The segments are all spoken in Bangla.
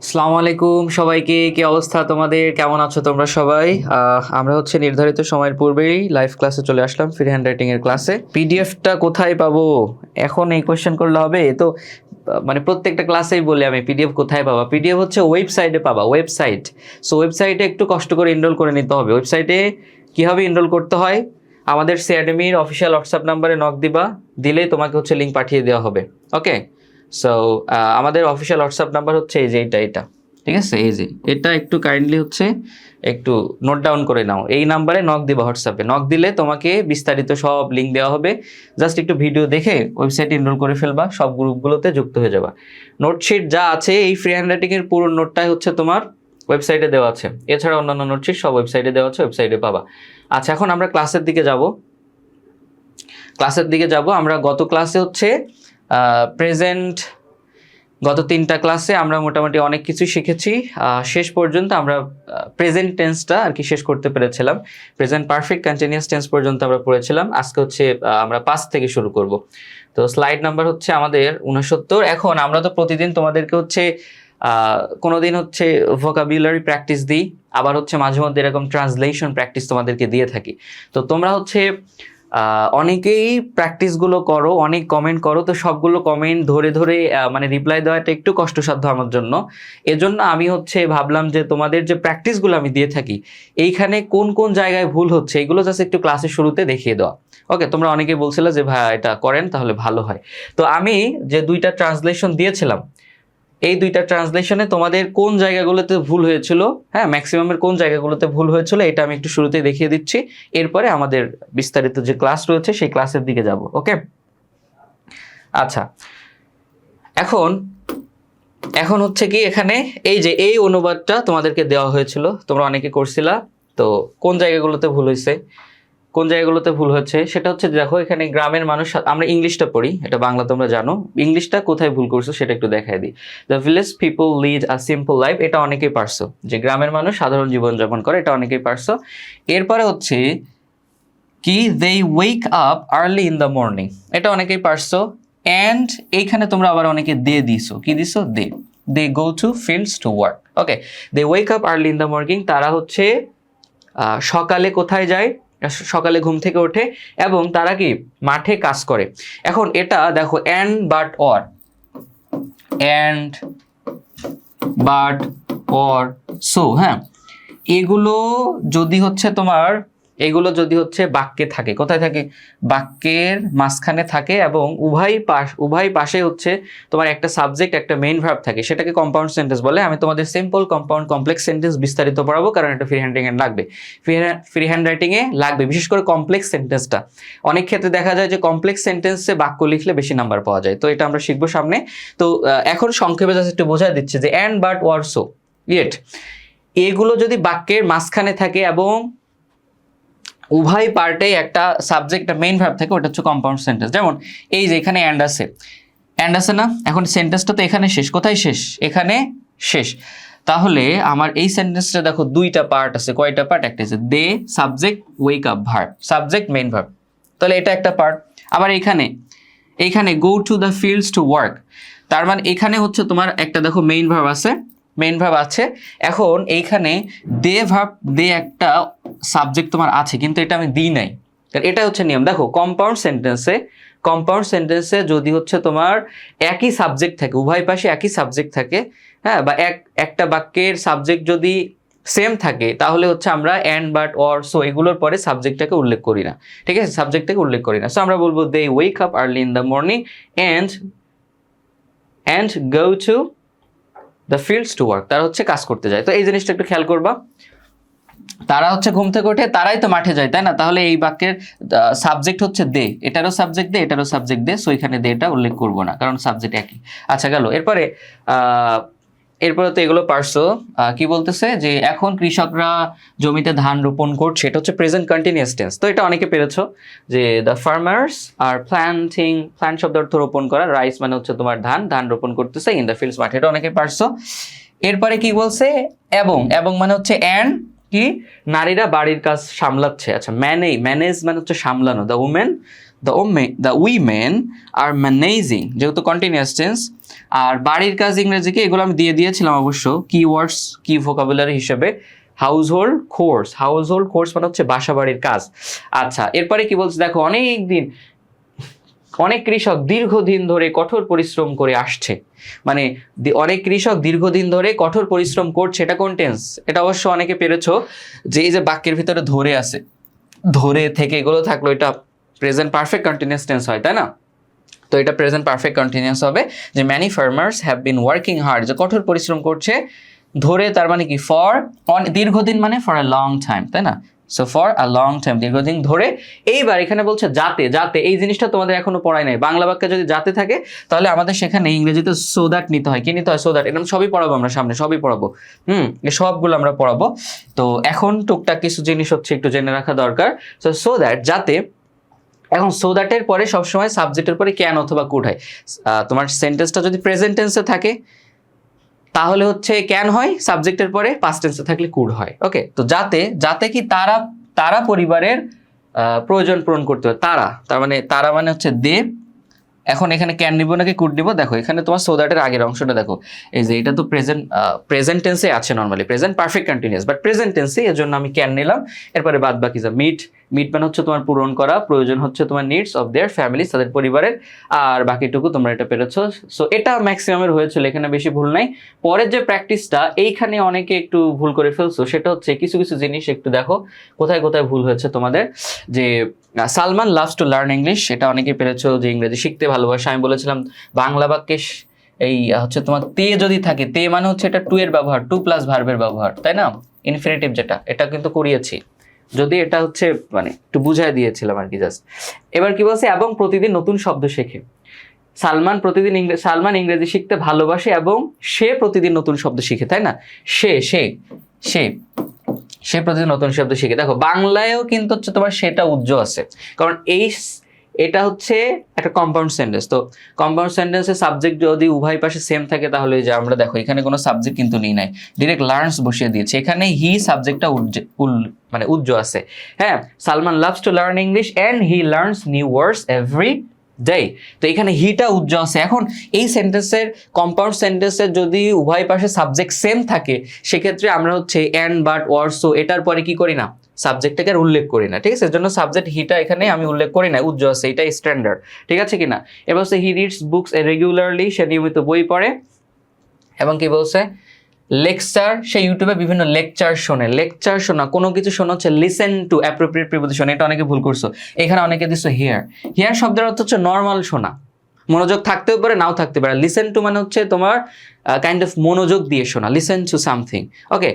আসসালামু আলাইকুম সবাইকে, কি অবস্থা তোমাদের? কেমন আছো তোমরা সবাই? আমরা হচ্ছে নির্ধারিত সময়ের পূর্বেই লাইভ ক্লাসে চলে আসলাম, ফ্রি হ্যান্ড রাইটিং এর ক্লাসে। পিডিএফটা কোথায় পাবো এখন এই কোয়েশ্চেন করলে হবে তো? মানে প্রত্যেকটা ক্লাসেই বলি আমি, পিডিএফ কোথায় পাবা? পিডিএফ হচ্ছে ওয়েবসাইটে পাবা, ওয়েবসাইট। সো ওয়েবসাইটে একটু কষ্ট করে এনরোল করে নিতে হবে। ওয়েবসাইটে কীভাবে এনরোল করতে হয়, আমাদের সিএডএমির অফিসিয়াল হোয়াটসঅ্যাপ নাম্বারে নক দিবা, দিলেই তোমাকে হচ্ছে লিঙ্ক পাঠিয়ে দেওয়া হবে। ওকে, সো আমাদের অফিসিয়াল হোয়াটসঅ্যাপ নাম্বার হচ্ছে এই যে এটা, ঠিক আছে? এই যে এটা একটু কাইন্ডলি হচ্ছে একটু নোট ডাউন করে নাও। এই নাম্বারে নক দিবা, হোয়াটসঅ্যাপে নক দিলে তোমাকে বিস্তারিত সব লিঙ্ক দেওয়া হবে। জাস্ট একটু ভিডিও দেখে ওয়েবসাইটে এনরোল করে ফেলবা, সব গ্রুপগুলোতে যুক্ত হয়ে যাবা। নোটশিট যা আছে এই ফ্রি হ্যান্ড রাইটিংয়ের পুরো নোটটাই হচ্ছে তোমার ওয়েবসাইটে দেওয়া আছে। এছাড়া অন্যান্য নোটশিট সব ওয়েবসাইটে দেওয়া আছে, ওয়েবসাইটে পাবা। আচ্ছা, এখন আমরা ক্লাসের দিকে যাব। আমরা গত ক্লাসে হচ্ছে গত 3টা ক্লাসে আমরা মোটামুটি অনেক কিছুই শিখেছি। শেষ পর্যন্ত আমরা প্রেজেন্ট টেন্সটা আর কি শেষ করতে পেরেছিলাম। প্রেজেন্ট পারফেক্ট কন্টিনিউয়াস টেন্স পর্যন্ত আমরা পড়েছিলাম। আজকে হচ্ছে আমরা 5 থেকে শুরু করব। তো স্লাইড নাম্বার হচ্ছে আমাদের 69। এখন আমরা তো প্রতিদিন তোমাদেরকে হচ্ছে কোনোদিন হচ্ছে ভোকাবুলারি প্র্যাকটিস দিই, আবার হচ্ছে মাঝে মধ্যে এরকম ট্রান্সলেশন প্র্যাকটিস তোমাদেরকে দিয়ে থাকি। তো তোমরা হচ্ছে অনেকেই প্র্যাকটিসগুলো করো, অনেক কমেন্ট করো, তো সবগুলো কমেন্ট ধরে ধরে মানে রিপ্লাই দেওয়াটা একটু কষ্টসাধ্য আমার জন্য। এজন্য আমি হচ্ছে ভাবলাম যে তোমাদের যে প্র্যাকটিসগুলো আমি দিয়ে থাকি, এইখানে কোন কোন জায়গায় ভুল হচ্ছে এগুলো জাস্ট একটু ক্লাসের শুরুতে দেখিয়ে দেওয়া। ওকে, তোমরা অনেকেই বলছিলে যে ভাই এটা করেন তাহলে ভালো হয়। তো আমি যে 2টা ট্রান্সলেশন দিয়েছিলাম, এই 2টা ট্রান্সলেশনে তোমাদের কোন জায়গাগুলোতে ভুল হয়েছিল, হ্যাঁ ম্যাক্সিমামের কোন জায়গাগুলোতে ভুল হয়েছিল, এটা আমি একটু শুরুতেই দেখিয়ে দিচ্ছি। এরপরে আমাদের বিস্তারিত যে ক্লাস রয়েছে সেই ক্লাসের দিকে যাব। ওকে, আচ্ছা, এখন হচ্ছে কি, এখানে এই যে এই অনুবাদটা তোমাদেরকে দেওয়া হয়েছিল, তোমরা অনেকে করছিলা। তো কোন জায়গাগুলোতে ভুল হচ্ছে সেটা হচ্ছে, দেখো এখানে গ্রামের মানুষ, আমরা ইংলিশটা পড়ি, এটা বাংলা তোমরা জানো, ইংলিশটা কোথায় ভুল করছো সেটা একটু দেখাই দিই। The village people lead a simple life, এটা অনেকেই পারছো, যে গ্রামের মানুষ সাধারণ জীবনযাপন করে, এটা অনেকেই পারছো। এরপরে হচ্ছে কি, they wake up early in the morning, এটা অনেকেই পারছো। অ্যান্ড এইখানে তোমরা আবার অনেকে দে দিছো, কি দিছো? They go to fields to work. Okay, they wake up early in the morning, তারা হচ্ছে সকালে কোথায় যায়? সকালে ঘুম থেকে ওঠে এবং তারা কি মাঠে কাজ করে। এখন এটা দেখো, অ্যান্ড বাট অর সো, হ্যাঁ, এগুলো যদি হচ্ছে বাক্যে থাকে, কোথায় থাকে? বাক্যের মাঝখানে থাকে এবং উভয় পাশে হচ্ছে তোমার একটা সাবজেক্ট একটা মেইন ভার্ব থাকে, সেটাকে কম্পাউন্ড সেন্টেন্স বলে। আমি তোমাদের সিম্পল, কম্পাউন্ড, কমপ্লেক্স সেন্টেন্স বিস্তারিত পড়াবো, কারণ এটা ফ্রি হ্যান্ড রাইটিংয়ে লাগবে, বিশেষ করে কমপ্লেক্স সেন্টেন্সটা। অনেক ক্ষেত্রে দেখা যায় যে কমপ্লেক্স সেন্টেন্সে বাক্য লিখলে বেশি নাম্বার পাওয়া যায়, তো এটা আমরা শিখবো সামনে। তো এখন সংক্ষেপে জাস্ট একটু বোঝায় দিচ্ছে যে and but or so yet, এগুলো যদি বাক্যের মাঝখানে থাকে এবং উভয় পার্টে একটা সাবজেক্ট মেইন ভার্ব থাকে, ওটা হচ্ছে কম্পাউন্ড সেন্টেন্স। যেমন এই যে এখানে অ্যান্ড আছে না, এখন সেন্টেন্সটা তো এখানে শেষ, কোথায় শেষ? এখানে শেষ। তাহলে আমার এই সেন্টেন্সটা দেখো 2টা পার্ট আছে, কয়টা পার্ট? একটা আছে they subject, wake up verb, subject main verb, তাহলে এটা একটা পার্ট। আবার এইখানে go to the fields to work, তার মানে এখানে হচ্ছে তোমার একটা দেখো মেইন ভার্ব আছে। এখন এইখানে দে একটা সাবজেক্ট তোমার আছে, কিন্তু এটা আমি দিই নাই, কারণ এটা হচ্ছে নিয়ম। দেখো কম্পাউন্ড সেন্টেন্সে যদি হচ্ছে তোমার একই সাবজেক্ট থাকে, উভয় পাশে একই সাবজেক্ট থাকে, হ্যাঁ, বা একটা বাক্যের সাবজেক্ট যদি সেম থাকে, তাহলে হচ্ছে আমরা অ্যান্ড বাট অর সো এগুলোর পরে সাবজেক্টটাকে উল্লেখ করি না, ঠিক আছে? সাবজেক্টটাকে উল্লেখ করি না। সো আমরা বলবো they wake up early in the morning and go to the fields to work, তারা হচ্ছে কাজ করতে যায়। তো এই জিনিসটা একটু খেয়াল করবা, তারা হচ্ছে ঘুম থেকে ওঠে, তারাই তো মাঠে যায়, তাই না? তাহলে এই বাক্যের সাবজেক্ট হচ্ছে দে, এটারও সাবজেক্ট দে, সো এখানে দে এটা উল্লেখ করবো না, কারণ সাবজেক্ট একই। আচ্ছা, গেল। এরপরে তো এগুলো পারছো। কি বলতেছে যে এখন কৃষকরা জমিতে ধান রোপণ করছে, এটা হচ্ছে প্রেজেন্ট কন্টিনিউয়াস টেন্স। তো এটা অনেকে পেরেছো যে দ্য ফার্মার্স আর প্ল্যান্ট শব্দ অর্থ রোপণ করা, রাইস মানে হচ্ছে তোমার ধান রোপণ করতেছে ইন দ্য ফিল্ডস, মাঠে, এটা অনেকে পারছো। এরপরে কি বলছে? এবং মানে হচ্ছে অ্যান্ড কি, নারীরা বাড়ির কাজ সামলাচ্ছে। আচ্ছা, ম্যানেজ মানে হচ্ছে সামলানো, the the women are managing, যেহেতু কন্টিনিউয়াস টেন্স। আর বাড়ির কাজ ইংরেজি কি, এগুলো আমি দিয়ে দিয়েছিলাম অবশ্য কিওয়ার্ডস, কি ভোকাবুলারি হিসেবে। হাউসহোল্ড কোর্স, হাউসহোল্ড কোর্স মানে হচ্ছে বাসা বাড়ির কাজ। আচ্ছা, এরপরে কি বলছে দেখো, অনেক কৃষক দীর্ঘদিন ধরে কঠোর পরিশ্রম করে আসছে, মানে অনেক কৃষক দীর্ঘদিন ধরে কঠোর পরিশ্রম করছে, এটা কোন টেন্স? এটা অবশ্য অনেকে পেরেছো যে এই যে বাক্যের ভিতরে ধরে আছে, ধরে থেকে এগুলো থাকলো, এটা প্রেজেন্ট পারফেক্ট কন্টিনিউয়াস টেন্স হয়, তাই না? তো এটা প্রেজেন্ট পারফেক্ট কন্টিনিউয়াস হবে যে many farmers have been working hard, যে কঠোর পরিশ্রম করছে। ধরে তার মানে কি, ফর, দীর্ঘদিন মানে ফর আ লং টাইম, তাই না? So for a long time, দীর্ঘদিন ধরে। এইবার এখানে বলছে যাতে, যাতে এই জিনিসটা তোমাদের এখনো পড়ায় নাই। বাংলা বাক্যে যদি যাতে থাকে তাহলে আমাদের সেখানে ইংরেজিতে সো দ্যাট নিতে হয়। কি নিতে হয়? So that. এরকম সবই পড়াবো আমরা সামনে, সবই পড়াবো, সবগুলো আমরা পড়াবো। তো এখন টুকটাক কিছু জিনিস হচ্ছে একটু জেনে রাখা দরকার। সো দ্যাট, যাতে। এখন সো দ্যাটের পরে সবসময় সাবজেক্টের পরে ক্যান অথবা কুড হয়। তোমার সেন্টেন্সটা যদি প্রেজেন্ট টেন্সে থাকে তাহলে হচ্ছে ক্যান হয়, সাবজেক্টের পরে পাস্ট টেন্সে থাকলে কুড হয়। ওকে, তো যাতে, যাতে কি তারা পরিবারের প্রয়োজন পূরণ করতে হয়। তার মানে তারা মানে হচ্ছে দে। এখন এখানে ক্যান নিব নাকি কুড নিব? দেখো এখানে তোমার সো দ্যাটের আগের অংশটা দেখো, এই যে এটা তো প্রেজেন্ট টেন্সে আছে, normally present perfect continuous, but present টেন্সে, এর জন্য আমি ক্যান নিলাম। এরপরে বাদ বাকি যা মিট মানে হচ্ছে তোমার পূরণ করা, প্রয়োজন হচ্ছে তোমার নিডস অফ দেয়ার ফ্যামিলি, তাদের পরিবারের, আর বাকিটুকু তোমরা এটা পেরেছো। সো এটা ম্যাক্সিমামের হয়েছিল, এখানে বেশি ভুল নাই। পরের যে প্র্যাকটিসটা, এইখানে অনেকে একটু ভুল করে ফেলছো, সেটা হচ্ছে কিছু কিছু জিনিস একটু দেখো কোথায় কোথায় ভুল হয়েছে তোমাদের। যে Salman loves to learn English, এটা অনেকে পেরেছো যে ইংরেজি শিখতে ভালোবাসে। আমি বলেছিলাম বাংলা বাক্যে এই হচ্ছে তোমার তে যদি থাকে, তে মানে হচ্ছে এটা টু এর ব্যবহার, টু প্লাস ভার্বের ব্যবহার, তাই না? ইনফিনিটিভ যেটা, এটা কিন্তু করিয়েছি, যদি এটা হচ্ছে মানে একটু বুঝাই দিয়েছিলাম আর কি জাস্ট। এবার কি বলছে, এবং প্রতিদিন নতুন শব্দ শেখে। সালমান ইংরেজি শিখতে ভালোবাসে এবং সে প্রতিদিন নতুন শব্দ শিখে, তাই না? সে প্রতিদিন নতুন শব্দ শিখে। দেখো বাংলায়ও কিন্তু হচ্ছে তোমার সেটা উজ্জ্বল আছে, কারণ এটা হচ্ছে একটা কম্পাউন্ড সেন্টেন্স। তো কম্পাউন্ড সেন্টেন্সের সাবজেক্ট যদি উভয় পাশে সেম থাকে তাহলে যে আমরা দেখো এখানে কোনো সাবজেক্ট কিন্তু নেই নাই, ডিরেক্ট লার্নস বসিয়ে দিয়েছে। এখানে হি সাবজেক্টটা মানে উজ্জ্বল আছে। হ্যাঁ, Salman loves to learn English and he learns new words every day. তো এখানে হিটা উজ্জ্বল আছে। এখন এই সেন্টেন্সের, কম্পাউন্ড সেন্টেন্সের যদি উভয় পাশে সাবজেক্ট সেম থাকে, সেক্ষেত্রে আমরা হচ্ছে অ্যান্ড, বাট, অর, সো এটার পরে কি করি না, সাবজেক্টটাকে আর উল্লেখ করি না, ঠিক আছে? এর জন্য সাবজেক্ট হিটা এখানে আমি উল্লেখ করি না, উজ্জ্বল আছে, এটাই স্ট্যান্ডার্ড, ঠিক আছে কিনা? এবার হচ্ছে হি রিডস বুকস রেগুলারলি, সে নিয়মিত বই পড়ে। এবং কি বলছে, লেকচার, সে ইউটিউবে বিভিন্ন লেকচার শোনে। লেকচার শোনা, কোনো কিছু শোনা হচ্ছে লিসেন টু, অ্যাপ্রোপ্রিয়েট প্রিপোজিশন, এটা অনেকে ভুল করছো। এখানে অনেকে দিছো হিয়ার শব্দের অর্থ হচ্ছে নর্মাল শোনা, মনোযোগ থাকতেও পারে নাও থাকতে পারে। লিসেন টু মানে হচ্ছে তোমার কাইন্ড অফ মনোযোগ দিয়ে শোনা, লিসেন টু সামথিং। ওকে,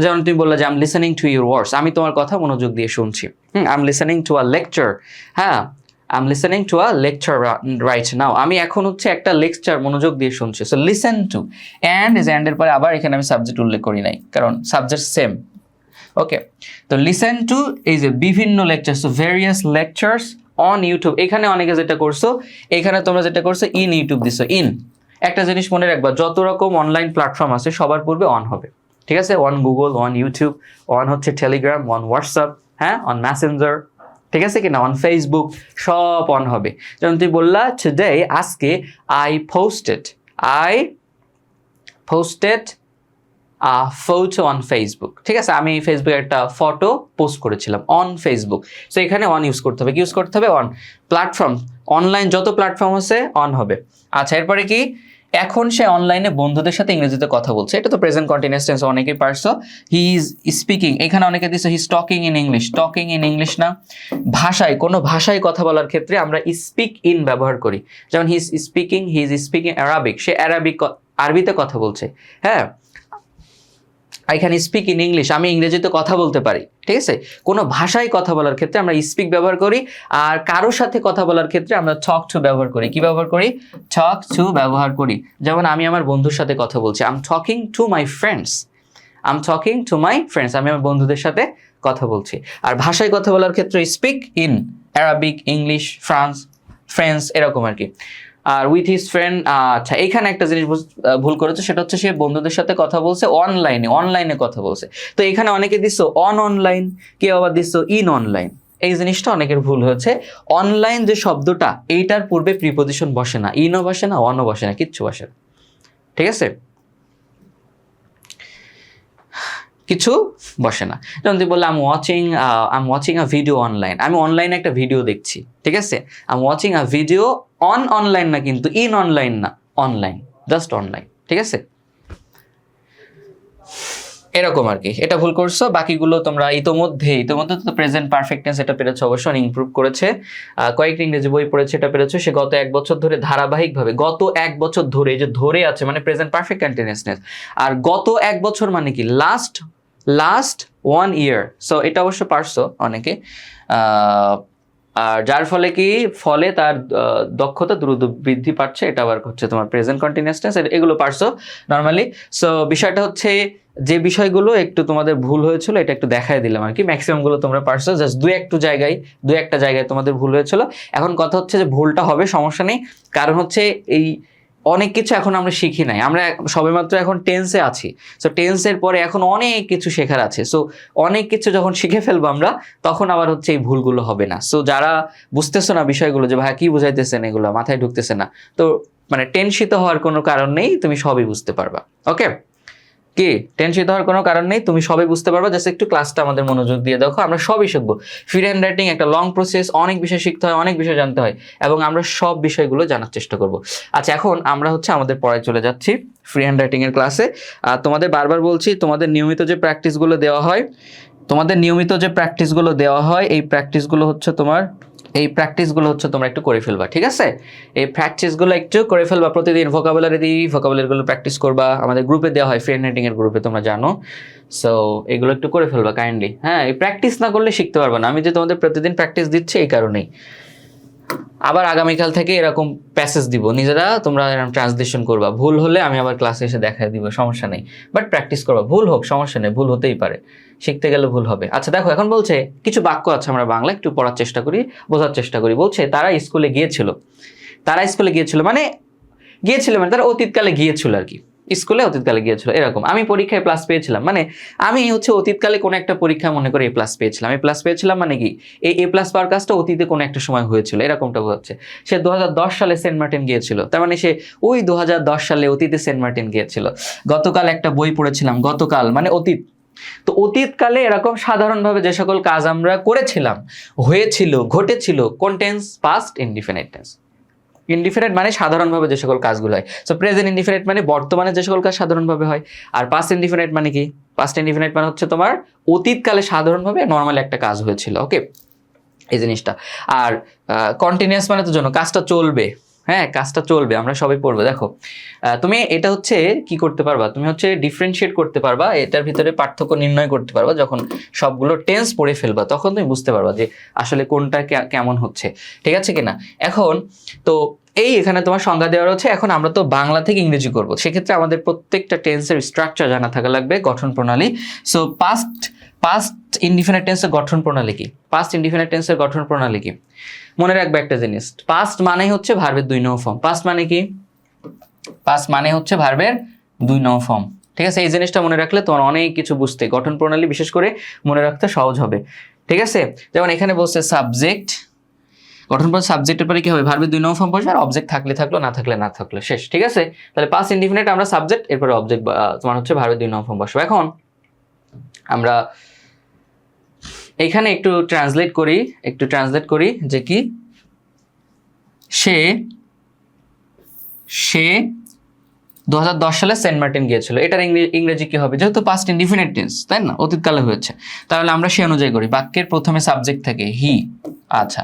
যেমন তুমি বললে যে I am listening to your words, আমি তোমার কথা মনোযোগ দিয়ে শুনছি। I am listening to a lecture, হ্যাঁ I am listening to a lecture right now, আমি এখন হচ্ছে একটা লেকচার মনোযোগ দিয়ে শুনছি। So listen to, and is অ্যান্ডের পরে আবার এখানে আমি সাবজেক্ট উল্লেখ করি নাই, কারণ সাবজেক্ট সেম। ওকে, তো লিসেন টু এই যে বিভিন্ন lecture, so various lectures on YouTube. এখানে অনেকে যেটা করছো, এখানে তোমরা যেটা করছো ইন ইউটিউব দিছো। ইন, একটা জিনিস মনে রাখবা, যত রকম অনলাইন প্ল্যাটফর্ম আছে সবার পূর্বে অন হবে, ঠিক আছে? On Google, on YouTube, on হচ্ছে টেলিগ্রাম, অন হোয়াটসঅ্যাপ, হ্যাঁ অন মেসেঞ্জার, ঠিক আছে কিনা? অন ফেসবুক, সব অন হবে। যেমন তুই বললা টুডে, আজকে I posted photo on Facebook, ঠিক আছে? আমি ফেসবুকে একটা ফটো পোস্ট করেছিলাম অন ফেসবুক। সো এখানে অন ইউজ করতে হবে, কি ইউজ করতে হবে? অন। প্ল্যাটফর্ম, অনলাইন যত প্ল্যাটফর্ম আছে অন হবে। আচ্ছা, এরপরে কি, এখন সে অনলাইনে বন্ধুদের সাথে ইংরেজিতে কথা বলছে, এটা তো প্রেজেন্ট কন্টিনিউয়াস টেন্স, অনেকেই পারছো। হি ইজ স্পিকিং, এখানে অনেকে দিচ্ছে he is talking in English, talking in English না। ভাষায়, কোনো ভাষায় কথা বলার ক্ষেত্রে আমরা স্পিক ইন ব্যবহার করি। যেমন হি ইজ স্পিকিং অ্যারাবিক, সে আরবিতে কথা বলছে। হ্যাঁ, I can speak in English, আমি ইংরেজিতে কথা বলতে পারি, ঠিক আছে? কোনো ভাষায় কথা বলার ক্ষেত্রে আমরা স্পিক ব্যবহার করি, আর কারোর সাথে কথা বলার ক্ষেত্রে আমরা টক টু ব্যবহার করি। কি ব্যবহার করি? টক টু ব্যবহার করি। যেমন আমি আমার বন্ধুর সাথে কথা বলছি, I am talking to my friends, আমি আমার বন্ধুদের সাথে কথা বলছি। আর ভাষায় কথা বলার ক্ষেত্রে speak in Arabic, English, French, এরকম আর কি। আর উইথ হিজ ফ্রেন্ড, আচ্ছা এখানে একটা জিনিস ভুল করেছে, সেটা হচ্ছে সে বন্ধুদের সাথে কথা বলছে অনলাইনে কথা বলছে। তো এখানে অনেকে দিচ্ছ অনলাইন, কেউ আবার দিচ্ছ ইন অনলাইন। এই জিনিসটা অনেকের ভুল হয়েছে। অনলাইন যে শব্দটা, এইটার পূর্বে প্রিপোজিশন বসে না, ইনও বসে না, অনও বসে না, কিচ্ছু বসে না, ঠিক আছে, কিছু বসে না। যেমন তুই বললে I am watching a video online, আমি অনলাইনে একটা ভিডিও দেখছি, ঠিক আছে, I am watching a video online না, কিন্তু ইন অনলাইন না, অনলাইন, জাস্ট অনলাইন, ঠিক আছে, এরকম আর কি। এটা ভুল করছো, বাকিগুলো তোমরা ইতোমধ্যে তো প্রেজেন্ট পারফেক্ট টেন্স এটা পেরেছো, অবশ্যই ইমপ্রুভ করেছে, কয়েকটি ইংরেজি বই পড়েছে, এটা পেরেছো। সে গত 1 বছর ধরে ধারাবাহিকভাবে, গত 1 বছর ধরে, এই যে ধরে আছে মানে প্রেজেন্ট পারফেক্ট কন্টিনিউয়াস টেন্স, আর গত 1 বছর মানে কি লাস্ট 1 ইয়ার। সো এটা অবশ্য পারছো অনেকে, আর যার ফলে তার দক্ষতা দ্রুত বৃদ্ধি পাচ্ছে, এটা আবার হচ্ছে তোমার প্রেজেন্ট কন্টিনিউয়াস টেন্স, এগুলো পারছো নর্মালি। সো বিষয়টা হচ্ছে যে বিষয়গুলো একটু তোমাদের ভুল হয়েছিল এটা একটু দেখাই দিলাম আর কি, ম্যাক্সিমাম গুলো তোমরা পারছো, জাস্ট দুই একটা জায়গায় তোমাদের ভুল হয়েছিল। এখন কথা হচ্ছে যে ভুলটা হবে, সমস্যা নেই, কারণ হচ্ছে এই অনেক কিছু এখন আমরা শিখি নাই, আমরা সবেমাত্র এখন টেন্সে আছি। সো টেন্সের পরে এখন অনেক কিছু শেখার আছে। সো অনেক কিছু যখন শিখে ফেলবো আমরা, তখন আবার হচ্ছে এই ভুলগুলো হবে না। সো যারা বুঝতেছো না বিষয়গুলো, যে ভাই কি বুঝাইতেছেন, এগুলো মাথায় ঢুকতেছে না, তো মানে টেনশিত হওয়ার কোনো কারণ নেই, তুমি সবই বুঝতে পারবা। ওকে, কি টেনশন হওয়ার কোনো কারণ নেই, তুমি সবই বুঝতে পারবা, জাস্ট একটু ক্লাসটা আমাদের মনোযোগ দিয়ে দেখো, আমরা সবই শিখবো। ফ্রি হ্যান্ড রাইটিং একটা লং প্রসেস, অনেক বিষয় শিখতে হয়, অনেক বিষয় জানতে হয়, এবং আমরা সব বিষয়গুলো জানার চেষ্টা করব। আচ্ছা, এখন আমরা হচ্ছে আমাদের পড়ায় চলে যাচ্ছি, ফ্রি হ্যান্ড রাইটিং এর ক্লাসে। তোমাদের বারবার বলছি, তোমাদের নিয়মিত যে প্র্যাকটিসগুলো দেওয়া হয়, এই প্র্যাকটিসগুলো হচ্ছে তোমরা একটু করে ফেলবা, ঠিক আছে, এই প্র্যাকটিসগুলো একটু করে ফেলবা প্রতিদিন। ভোকাবুলারিগুলো প্র্যাকটিস করবা, আমাদের গ্রুপে দেওয়া হয়, ফ্রি হ্যান্ড রাইটিং এর গ্রুপে, তোমরা জানো। সো এগুলো একটু করে ফেলবা কাইন্ডলি, হ্যাঁ, এই প্র্যাকটিস না করলে শিখতে পারবা না। আমি যে তোমাদের প্রতিদিন প্র্যাকটিস দিচ্ছি এই কারণেই। আবার আগামীকাল থেকে এরকম প্যাসেজ দিব, নিজেরা তোমরা এরকম ট্রান্সলেশন করবা, ভুল হলে আমি আবার ক্লাসে এসে দেখাই দিব, সমস্যা নেই, বাট প্র্যাকটিস করবা, ভুল হোক সমস্যা নেই, ভুল হতেই পারে, শিখতে গেলে ভুল হবে। আচ্ছা দেখো, এখন বলছে কিছু বাক্য আছে, আমরা বাংলা একটু পড়ার চেষ্টা করি, বোঝার চেষ্টা করি। বলছে তারা স্কুলে গিয়েছিল মানে তারা অতীতকালে গিয়েছিল আর কি, স্কুলে অতীতকালে গিয়েছিল, এরকম। আমি পরীক্ষায় প্লাস পেয়েছিলাম, মানে আমি হচ্ছে অতীতকালে কোনো একটা পরীক্ষা মনে করে এ প্লাস পেয়েছিলাম, মানে কি এ প্লাস পাওয়ার কাজটা অতীতে কোনো একটা সময় হয়েছিল, এরকমটা হচ্ছে। সে 2010 সালে সেন্ট মার্টিন গিয়েছিল, তার মানে সে ওই 2010 সালে অতীতে সেন্ট মার্টিন গিয়েছিল। গতকাল একটা বই পড়েছিলাম, গতকাল মানে অতীত, তো অতীতকালে এরকম সাধারণভাবে যে সকল কাজ আমরা করেছিলাম, হয়েছিল, ঘটেছিল, কোন tense? Past indefinite tense. Indefinite মানে সাধারণভাবে যে সকল কাজগুলো হয়। সো প্রেজেন্ট ইনডিফিনিট মানে বর্তমানে যে সকল কাজ সাধারণভাবে হয়। আর পাস্ট ইনডিফিনিট মানে কি? পাস্ট ইনডিফিনিট মানে হচ্ছে তোমার অতীতকালে সাধারণভাবে নর্মাল একটা কাজ হয়েছিল, ওকে, এই জিনিসটা। আর কন্টিনিউয়াস মানে তো জন্য কাজটা চলবে, হ্যাঁ, কাজটা চলবে, আমরা সবাই পড়বো। দেখো তুমি এটা হচ্ছে কি করতে পারবা, তুমি হচ্ছে ডিফারেন্সিয়েট করতে পারবা, এটার ভিতরে পার্থক্য নির্ণয় করতে পারবা। যখন সবগুলো টেন্স পড়ে ফেলবা তখন তুমি বুঝতে পারবা যে আসলে কোনটা কেমন হচ্ছে, ঠিক আছে কিনা। এখন তো এখানে তোমার সংজ্ঞা দেওয়া রয়েছে। এখন আমরা তো বাংলা থেকে ইংরেজি করব, সেক্ষেত্রে আমাদের প্রত্যেকটা টেন্সের স্ট্রাকচার জানা থাকা লাগবে, গঠন প্রণালী। সো পাস্ট ইনডিফিনিট টেন্সের গঠন প্রণালী কি? পাস্ট ইনডিফিনিট টেন্সের গঠন প্রণালী কি? মনে রাখবে একটা জিনিস, পাস্ট মানেই হচ্ছে ভার্বের 2 নম্বর ফর্ম। পাস্ট মানে কি? পাস্ট মানে হচ্ছে ভার্বের 2 নম্বর ফর্ম, ঠিক আছে। এই জিনিসটা মনে রাখলে তোমার অনেক কিছু বুঝতে, গঠন প্রণালী বিশেষ করে মনে রাখতে সহজ হবে, ঠিক আছে। যেমন এখানে বলছে সাবজেক্ট, গঠন প্রণালী সাবজেক্টের পরে কি হবে? ভার্বের 2 নম্বর ফর্ম বসবে, আর অবজেক্ট থাকলে থাকলো, না থাকলে না থাকলো, শেষ, ঠিক আছে। তাহলে পাস্ট ইনডিফিনিট আমরা সাবজেক্ট, এরপরে অবজেক্ট তোমার হচ্ছে ভার্বের 2 নম্বর ফর্ম বসবে। এখন আমরা এখানে একটু ট্রান্সলেট করি যে কি, সে 2010 সালে সেন্ট মার্টিন গিয়েছিল, এটার ইংরেজি কি হবে? যেহেতু পাস্ট ইনডিফিনিট টেন্স, তাই না, অতীতকালে হয়েছে, তাহলে আমরা সেই অনুযায়ী করি। বাক্যের প্রথমে সাবজেক্ট থাকে হি, আচ্ছা,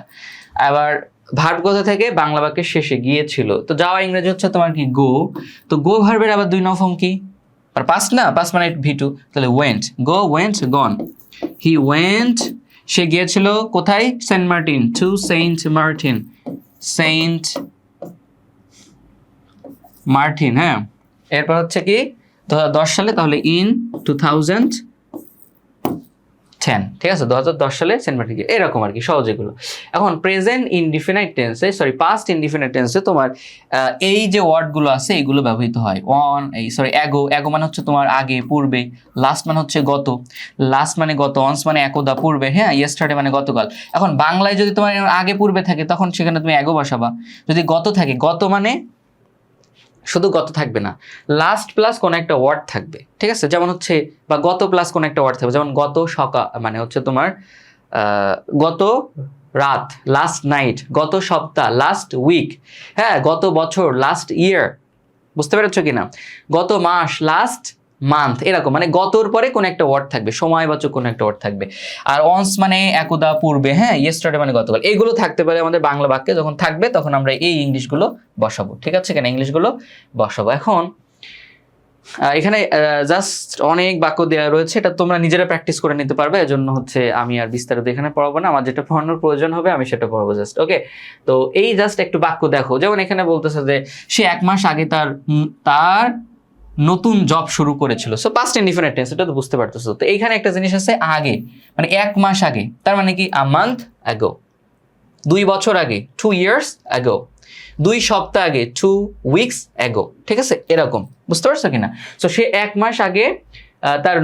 আবার ভার্ব কথা থেকে বাংলা বাক্যের শেষে গিয়েছিল, তো যাওয়া ইংরেজি হচ্ছে তোমার কি? গো। তো গো ভার্বের আবার 2 নম্বর ফর্ম কি? আর পাস্ট না, পাস্ট মানে V2, তাহলে went, go, went, gone. He went, সে গিয়েছিল কোথায়? Saint Martin, to saint Martin, হ্যাঁ। এরপর হচ্ছে কি 2010 সালে, তাহলে ইন 2010, 10, ঠিক আছে, 2010 সালে সেন্ট মার্টিন দ্বীপ, এরকম আর কি সহজ এগুলো। এখন প্রেজেন্ট ইনডিফিনাইট টেন্সে, সরি পাস্ট ইনডিফিনাইট টেন্সে তোমার এই যে ওয়ার্ডগুলো আছে এইগুলো ব্যবহৃত হয়। অ্যাগো মানে হচ্ছে তোমার আগে, পূর্বে, লাস্ট মানে হচ্ছে গত, লাস্ট মানে গত, অনস মানে একদা, পূর্বে, হ্যাঁ, ইয়েস্টারডে মানে গতকাল। এখন বাংলায় যদি তোমার আগে পূর্বে থাকে তখন সেখানে তুমি অ্যাগো বসাবা, যদি গত থাকে, গত মানে শুধু গত থাকবে না, লাস্ট প্লাস কোনো একটা ওয়ার্ড থাকবে, ঠিক আছে, যেমন হচ্ছে, বা গত প্লাস কোনো একটা ওয়ার্ড থাকবে, যেমন গত সকাল মানে হচ্ছে তোমার গত রাত, লাস্ট নাইট, গত সপ্তাহ, লাস্ট উইক, হ্যাঁ, গত বছর, লাস্ট ইয়ার, বুঝতে পেরেছো কিনা, গত মাস, লাস্ট মান্থ, এরকম মানে গতর পরে কোনো একটা ওয়ার্ড থাকবে, সময়বাচক কোনো একটা ওয়ার্ড থাকবে। আর অনস মানে একদা, পূর্বে, হ্যাঁ, ইয়েস্টারডে মানে গতকাল, এইগুলো থাকতে পারে আমাদের বাংলা বাক্যে। যখন থাকবে তখন আমরা এই ইংলিশগুলো বসাবো, ঠিক আছে কিনা, ইংলিশগুলো বসাবো। এখন এখানে জাস্ট অনেক বাক্য দেওয়া রয়েছে, এটা তোমরা নিজেরা প্র্যাকটিস করে নিতে পারবে, এজন্য হচ্ছে আমি আর বিস্তারিত এখানে পড়াবো না, আমার যেটা পড়ানোর প্রয়োজন হবে আমি সেটা পড়াবো জাস্ট, ওকে। তো এই জাস্ট একটু বাক্য দেখো, যেমন এখানে বলতেছে যে সে 1 মাস আগে তার নতুন জব শুরু করেছিল, সো পাস্ট ইনডিফিনিট টেন্স, এটা তো বুঝতে পারতেছো। তো এইখানে একটা জিনিস আছে আগে, মানে 1 মাস আগে, তার মানে কি আ মান্থ অ্যাগো, 2 বছর আগে 2 years ago, 2 সপ্তাহ আগে 2 weeks ago, ঠিক আছে, এরকম, বুঝতে পারছো কিনা। সো সে 1 মাস আগে তার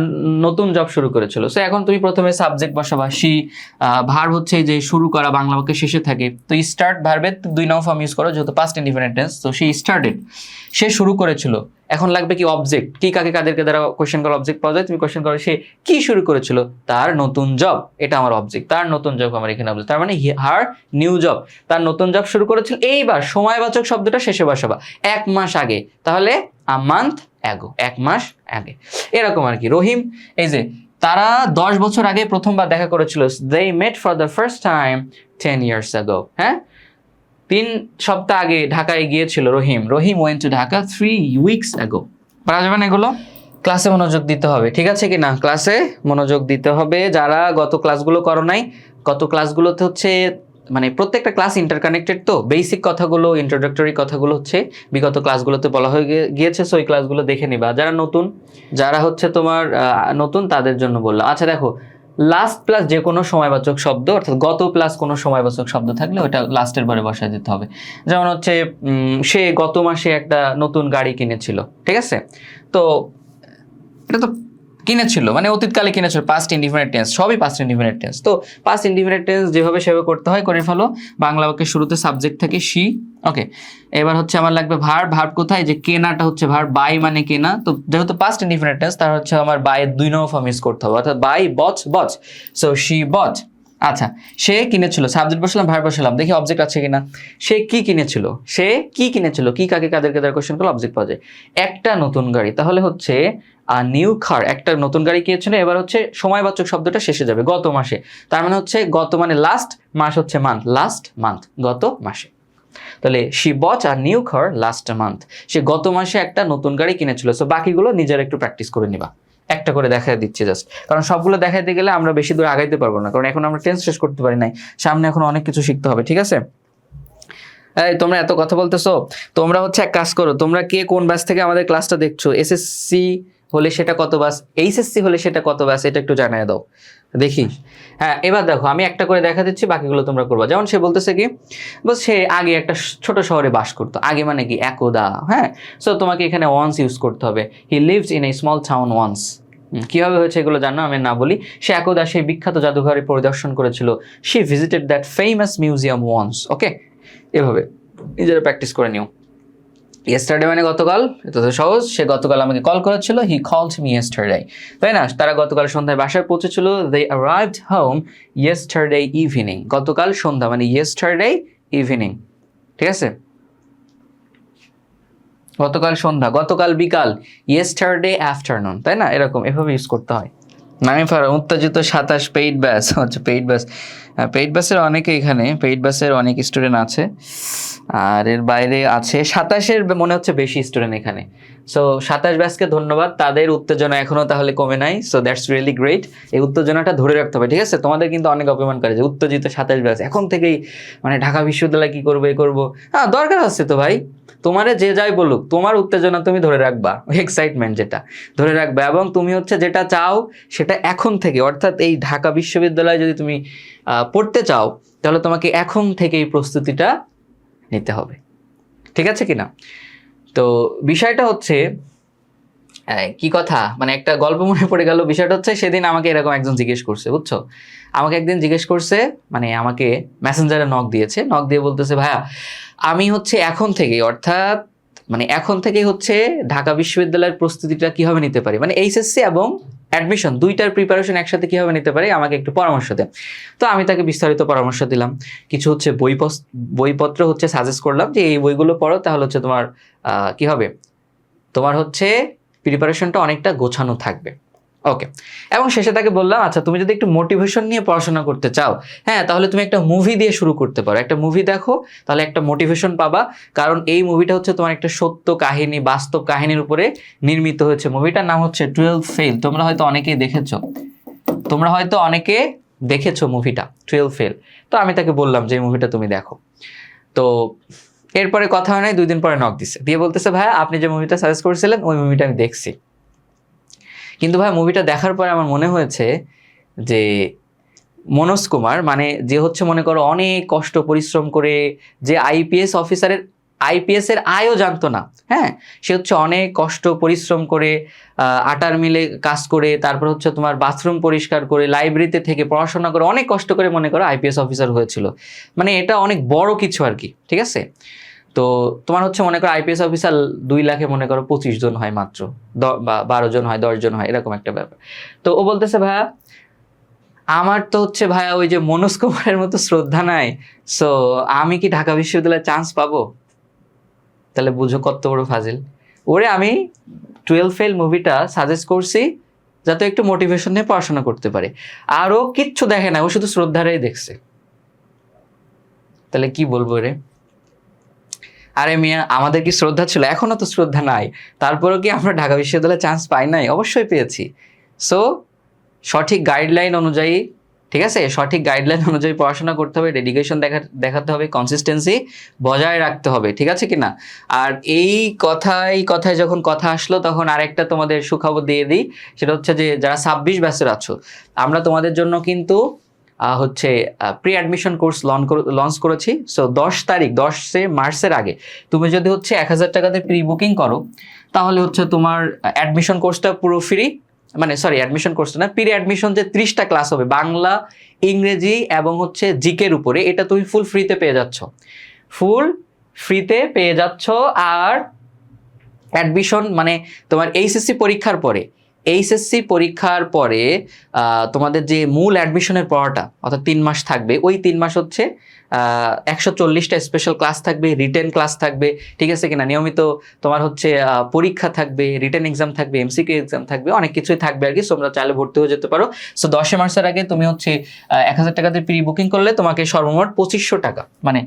নতুন জব শুরু করেছিল। সো এখন তুমি প্রথমে সাবজেক্ট বসাবা, সি, ভার্ব হচ্ছে যে শুরু করা, বাংলা বাক্যে শেষে থাকে, তো স্টার্ট ভার্বের 2 নাম ফর্ম ইউজ করো যেহেতু পাস্ট ইনডিফিনিট টেন্স, তো সে স্টার্টেড, সে শুরু করেছিল। এখন লাগবে কি অবজেক্ট, কি কাকে কাদেরকে দ্বারা কোয়েশ্চেন করা অবজেক্ট পাওয়া যায়, তুমি কোয়েশ্চেন করো সে কি শুরু করেছিল, তার নতুন জব, এটা আমার অবজেক্ট, তার নতুন জব আমার এখানে অবজেক্ট, তার মানে হার নিউ জব, তার নতুন জব শুরু করেছিল। এইবার সময়বাচক শব্দটা শেষে বসাবা, 1 মাস আগে, তাহলে আ মান্থ অ্যাগো, 1 মাস আগে, এরকম আর কি। রহিম, এই যে তারা 10 বছর আগে প্রথমবার দেখা করেছিল, they met for the first time 10 years ago, হ্যাঁ, 3 সপ্তাহ আগে ঢাকায় গিয়েছিল রহিম went to Dhaka 3 weeks ago। পারা যাবে না এগুলো? ক্লাসে মনোযোগ দিতে হবে, ঠিক আছে কি না, ক্লাসে মনোযোগ দিতে হবে। যারা গত ক্লাসগুলো করো নাই, গত ক্লাসগুলোতে হচ্ছে মানে প্রত্যেকটা ক্লাস ইন্টারকানেক্টেড, তো বেসিক কথাগুলো, ইন্ট্রোডাক্টরি কথাগুলো হচ্ছে বিগত ক্লাসগুলোতে বলা হয়ে গিয়েছে, সো এই ক্লাসগুলো দেখে নিবা। যারা হচ্ছে তোমার নতুন তাদের জন্য বললাম। আচ্ছা দেখো, লাস্ট প্লাস যে কোনো সময়বাচক শব্দ, অর্থাৎ গত প্লাস কোনো সময়বাচক শব্দ থাকলে ওটা লাস্টের পরে বসায় দিতে হবে। যেমন হচ্ছে সে গত মাসে একটা নতুন গাড়ি কিনেছিল, ঠিক আছে, তো এটা তো কিনেছিল মানে অতীতকালে কিনেছিল, পাস্ট ইনডিফিনিট টেন্স, সবই পাস্ট ইনডিফিনিট টেন্স। তো পাস্ট ইনডিফিনিট টেন্স যেভাবে সেভাবে করতে হয়, করে ফেলো। বাংলা বাক্যের শুরুতে সাবজেক্ট থাকে সি, ওকে। এবার হচ্ছে আমার লাগবে ভার্ব কোথায়, যে কেনাটা হচ্ছে ভার্ব, বাই মানে কেনা, তো যেহেতু পাস্ট ইনডিফিনিট টেন্স তার হচ্ছে আমার বাইয়ের 2 নম্বর ফর্ম ইউজ করতে হবে, অর্থাৎ বাই বচ, সো শি বচ। আচ্ছা, সে কিনেছিল, সাবজেক্ট বসালাম, ভার্ব বসালাম, দেখি অবজেক্ট আছে কিনা। সে কি কিনেছিল, কি কাকে কাদেরকে দ্বারা কোশ্চেন করলে অবজেক্ট পাওয়া যায়, একটা নতুন গাড়ি, তাহলে হচ্ছে নিউ কার, একটা নতুন গাড়ি কিনেছিল। এবার হচ্ছে সময়বাচক শব্দটা শেষে যাবে, গত মাসে, তার মানে হচ্ছে গত মানে লাস্ট, মাস হচ্ছে মান্থ, লাস্ট মান্থ, গত মাসে। তাহলে she bought a new car last month, সে গত মাসে একটা নতুন গাড়ি কিনেছিল। সো বাকিগুলো নিজের একটু প্র্যাকটিস করে নিবা, একটা করে দেখাই দিচ্ছি জাস্ট, কারণ সবগুলো দেখাইতে গেলে আমরা বেশি দূর আগাইতে পারবো না, কারণ এখন আমরা টেন্স শেষ করতে পারি নাই, সামনে এখন অনেক কিছু শিখতে হবে, ঠিক আছে। এই তোমরা এত কথা বলতেছো, তোমরা হচ্ছে এক কাজ করো, তোমরা কে কোন ব্যাচ থেকে আমাদের ক্লাসটা দেখছো, এসএসসি হলে সেটা কত ব্যাচ, এইচএসসি হলে সেটা কত ব্যাচ, এটা একটু জানিয়ে দাও দেখি। হ্যাঁ, এবার দেখো আমি একটা করে দেখা দিচ্ছি, বাকিগুলো তোমরা করবা। যেমন সে বলতেছে কি, সে আগে একটা ছোট শহরে বাস করতো, আগে মানে কি একদা, হ্যাঁ, সো তোমাকে এখানে ওয়ান্স ইউজ করতে হবে, he lives in a small town once. কিভাবে হয়েছে এগুলো জানো, আমি না বলি। সে একদা সেই বিখ্যাত জাদুঘরে পরিদর্শন করেছিল, she visited that famous museum once, okay. এভাবে নিজেরা প্র্যাকটিস করে নিও। ইয়েস্টারডে মানে গতকাল, এটা তো সহজ, সে গতকাল আমাকে কল করেছিল, হি কলড মি ইয়েস্টারডে, তাই না, তারা গতকাল সন্ধ্যায় বাসায় পৌঁছেছিল, দে অ্যারাইভড হোম ইয়েস্টারডে ইভিনিং, গতকাল সন্ধ্যা মানে ইয়েস্টারডে ইভিনিং, ঠিক আছে, গতকাল সন্ধ্যা, গতকাল বিকাল, ইয়েস্টারডে আফটারনুন, তাই না, এরকম এভাবে ইউজ করতে হয়। নামি ফার উত্তেজিত 27 পেইড ব্যাচ, হচ্ছে পেইড ব্যাচ, পেইড ব্যাচের অনেকে এখানে, পেইড ব্যাচের অনেক স্টুডেন্ট আছে, আর এর বাইরে আছে 27-এর মনে হচ্ছে বেশি স্টুডেন্ট এখানে। সো 27 ব্যাচকে ধন্যবাদ, তাদের উত্তেজনা এখনো তাহলে কমে নাই। So that's really great. এই উত্তেজনাটা ধরে রাখতে হবে, ঠিক আছে? তোমাদের কিন্তু অনেক অপমান করে যে উত্তেজিত 27 ব্যাচ এখন থেকেই, মানে ঢাকা বিশ্ববিদ্যালয় কি করবে করবো। হ্যাঁ, দরকার আছে তো ভাই, তোমারে যে যাই বলুক, তোমার উত্তেজনা তুমি ধরে রাখবা, এক্সাইটমেন্ট যেটা ধরে রাখবা, এবং তুমি হচ্ছে যেটা চাও সেটা এখন থেকে, অর্থাৎ এই ঢাকা বিশ্ববিদ্যালয়ে যদি তুমি পড়তে চাও, তাহলে তোমাকে এখন থেকে এই প্রস্তুতিটা নিতে হবে, ঠিক আছে কিনা? তো বিষয়টা হচ্ছে কি কথা, মানে একটা গল্প মনে পড়ে গেল। বিষয়টা হচ্ছে সেদিন আমাকে এরকম একজন জিজ্ঞেস করছে, বুঝছো, আমাকে একদিন জিজ্ঞেস করছে, মানে আমাকে মেসেঞ্জারে নক দিয়েছে, নক দিয়ে বলতেছে ভাইয়া আমি হচ্ছে এখন থেকে, অর্থাৎ মানে এখন থেকে হচ্ছে ঢাকা বিশ্ববিদ্যালয়ের প্রস্তুতিটা কিভাবে নিতে পারি, মানে এইচএসসি এবং অ্যাডমিশন দুইটার প্রিপারেশন একসাথে কিভাবে নিতে পারি, আমাকে একটু পরামর্শ দেন। তো আমি তাকে বিস্তারিত পরামর্শ দিলাম, কিছু হচ্ছে বইপত্র হচ্ছে সাজেস্ট করলাম যে এই বইগুলো পড়ো, তাহলে হচ্ছে তোমার কি হবে, তোমার হচ্ছে প্রিপারেশনটা অনেকটা গোছানো থাকবে। ওকে, এবং শেষে তাকে বললাম আচ্ছা তুমি যদি একটু মোটিভেশন নিয়ে পড়াশোনা করতে চাও, হ্যাঁ, তাহলে তুমি একটা মুভি দিয়ে শুরু করতে পারো, একটা মুভি দেখো, তাহলে একটা মোটিভেশন পাবা। কারণ এই মুভিটা হচ্ছে তোমার একটা সত্য কাহিনী, বাস্তব কাহিনীর উপরে নির্মিত হয়েছে। মুভিটার নাম হচ্ছে 12 ফেল। তোমরা হয়তো অনেকেই দেখেছো মুভিটা 12 ফেল। তো আমি তাকে বললাম যে এই মুভিটা তুমি দেখো। তো এরপরে কথা হয় নাই, 2 দিন পরে নক দিছে, দিয়ে বলতেছে ভাই আপনি যে মুভিটা সাজেস্ট করেছিলেন ওই মুভিটা আমি দেখছি, কিন্তু ভাই মুভিটা দেখার পরে আমার মনে হয়েছে যে মনোজ কুমার, মানে যে হচ্ছে মনে করো অনেক কষ্ট পরিশ্রম করে, যে আইপিএস এর আয়ও জানতো না, হ্যাঁ, সে হচ্ছে অনেক কষ্ট পরিশ্রম করে আটার মিলে কাজ করে, তারপর হচ্ছে তোমার বাথরুম পরিষ্কার করে, লাইব্রেরিতে থেকে পড়াশোনা করে, অনেক কষ্ট করে মনে করো আইপিএস অফিসার হয়েছিল। মানে এটা অনেক বড় কিছু আর কি, ঠিক আছে? তো তোমার হচ্ছে মনে করো আইপিএস অফিসার 2 লাখে মনে করো 25 জন হয় মাত্র, বা 12 জন হয়, 10 জন হয়, এরকম একটা ব্যাপার। তো ও বলতেছে ভাইয়া আমার তো হচ্ছে ভাইয়া ওই যে মনোজ কুমারের মতো শ্রদ্ধা নাই, সো আমি কি ঢাকা বিশ্ববিদ্যালয়ে চান্স পাবো? তাহলে বুঝো কত বড় ফাজিল। ওরে আমি 12 ফেল মুভিটা সাজেস্ট করছি যাতে একটু মোটিভেশন নিয়ে পড়াশোনা করতে পারে, আর ও কিচ্ছু দেখে না, ও শুধু শ্রদ্ধারেই দেখছে। তাহলে কি বলবো রে? আরে মিয়া, আমাদের কি শ্রদ্ধা ছিল? এখনো তো শ্রদ্ধা নাই, তারপরেও কি আমরা ঢাকা বিশ্ববিদ্যালয়ে চান্স পাই নাই? অবশ্যই পেয়েছি। সো সঠিক গাইডলাইন অনুযায়ী, ঠিক আছে, সঠিক গাইডলাইন অনুযায়ী পড়াশোনা করতে হবে, ডেডিকেশন দেখাতে হবে, কনসিস্টেন্সি বজায় রাখতে হবে, ঠিক আছে কিনা? আর এই কথায় যখন কথা আসলো, তখন আরেকটা তোমাদের সুখবর দিয়ে দিই, সেটা হচ্ছে যে যারা 26 ব্যাচের আছো, আমরা তোমাদের জন্য কিন্তু হচ্ছে প্রি অ্যাডমিশন কোর্স লঞ্চ করেছি। সো 10 মার্চের আগে তুমি যদি হচ্ছে 1000 টাকাতে প্রি বুকিং করো, তাহলে হচ্ছে তোমার অ্যাডমিশন কোর্সটা পুরো ফ্রি, মানে সরি অ্যাডমিশন কোর্সটা না, প্রি অ্যাডমিশন যে 30টা ক্লাস হবে বাংলা, ইংরেজি এবং হচ্ছে জিকের উপরে, এটা তুমি ফুল ফ্রিতে পেয়ে যাচ্ছ। আর অ্যাডমিশন মানে তোমার এইচএসসি পরীক্ষার পরে তোমাদের যে মূল অ্যাডমিশনের পড়াটা, অর্থাৎ 3 মাস থাকবে, ওই 3 মাস হচ্ছে 140টা স্পেশাল ক্লাস থাকবে, রিটেন ক্লাস থাকবে, ঠিক আছে কিনা? নিয়মিত তোমার হচ্ছে পরীক্ষা থাকবে, রিটেন এক্সাম থাকবে, এমসিকিউ এক্সাম থাকবে, অনেক কিছুই থাকবে আর কি। তোমরা চাইলে ভর্তি হয়ে যেতে পারো। সো 10 মার্চের আগে তুমি হচ্ছে 1000 টাকাতে প্রি বুকিং করলে তোমাকে সর্বমোট 2500 টাকা, মানে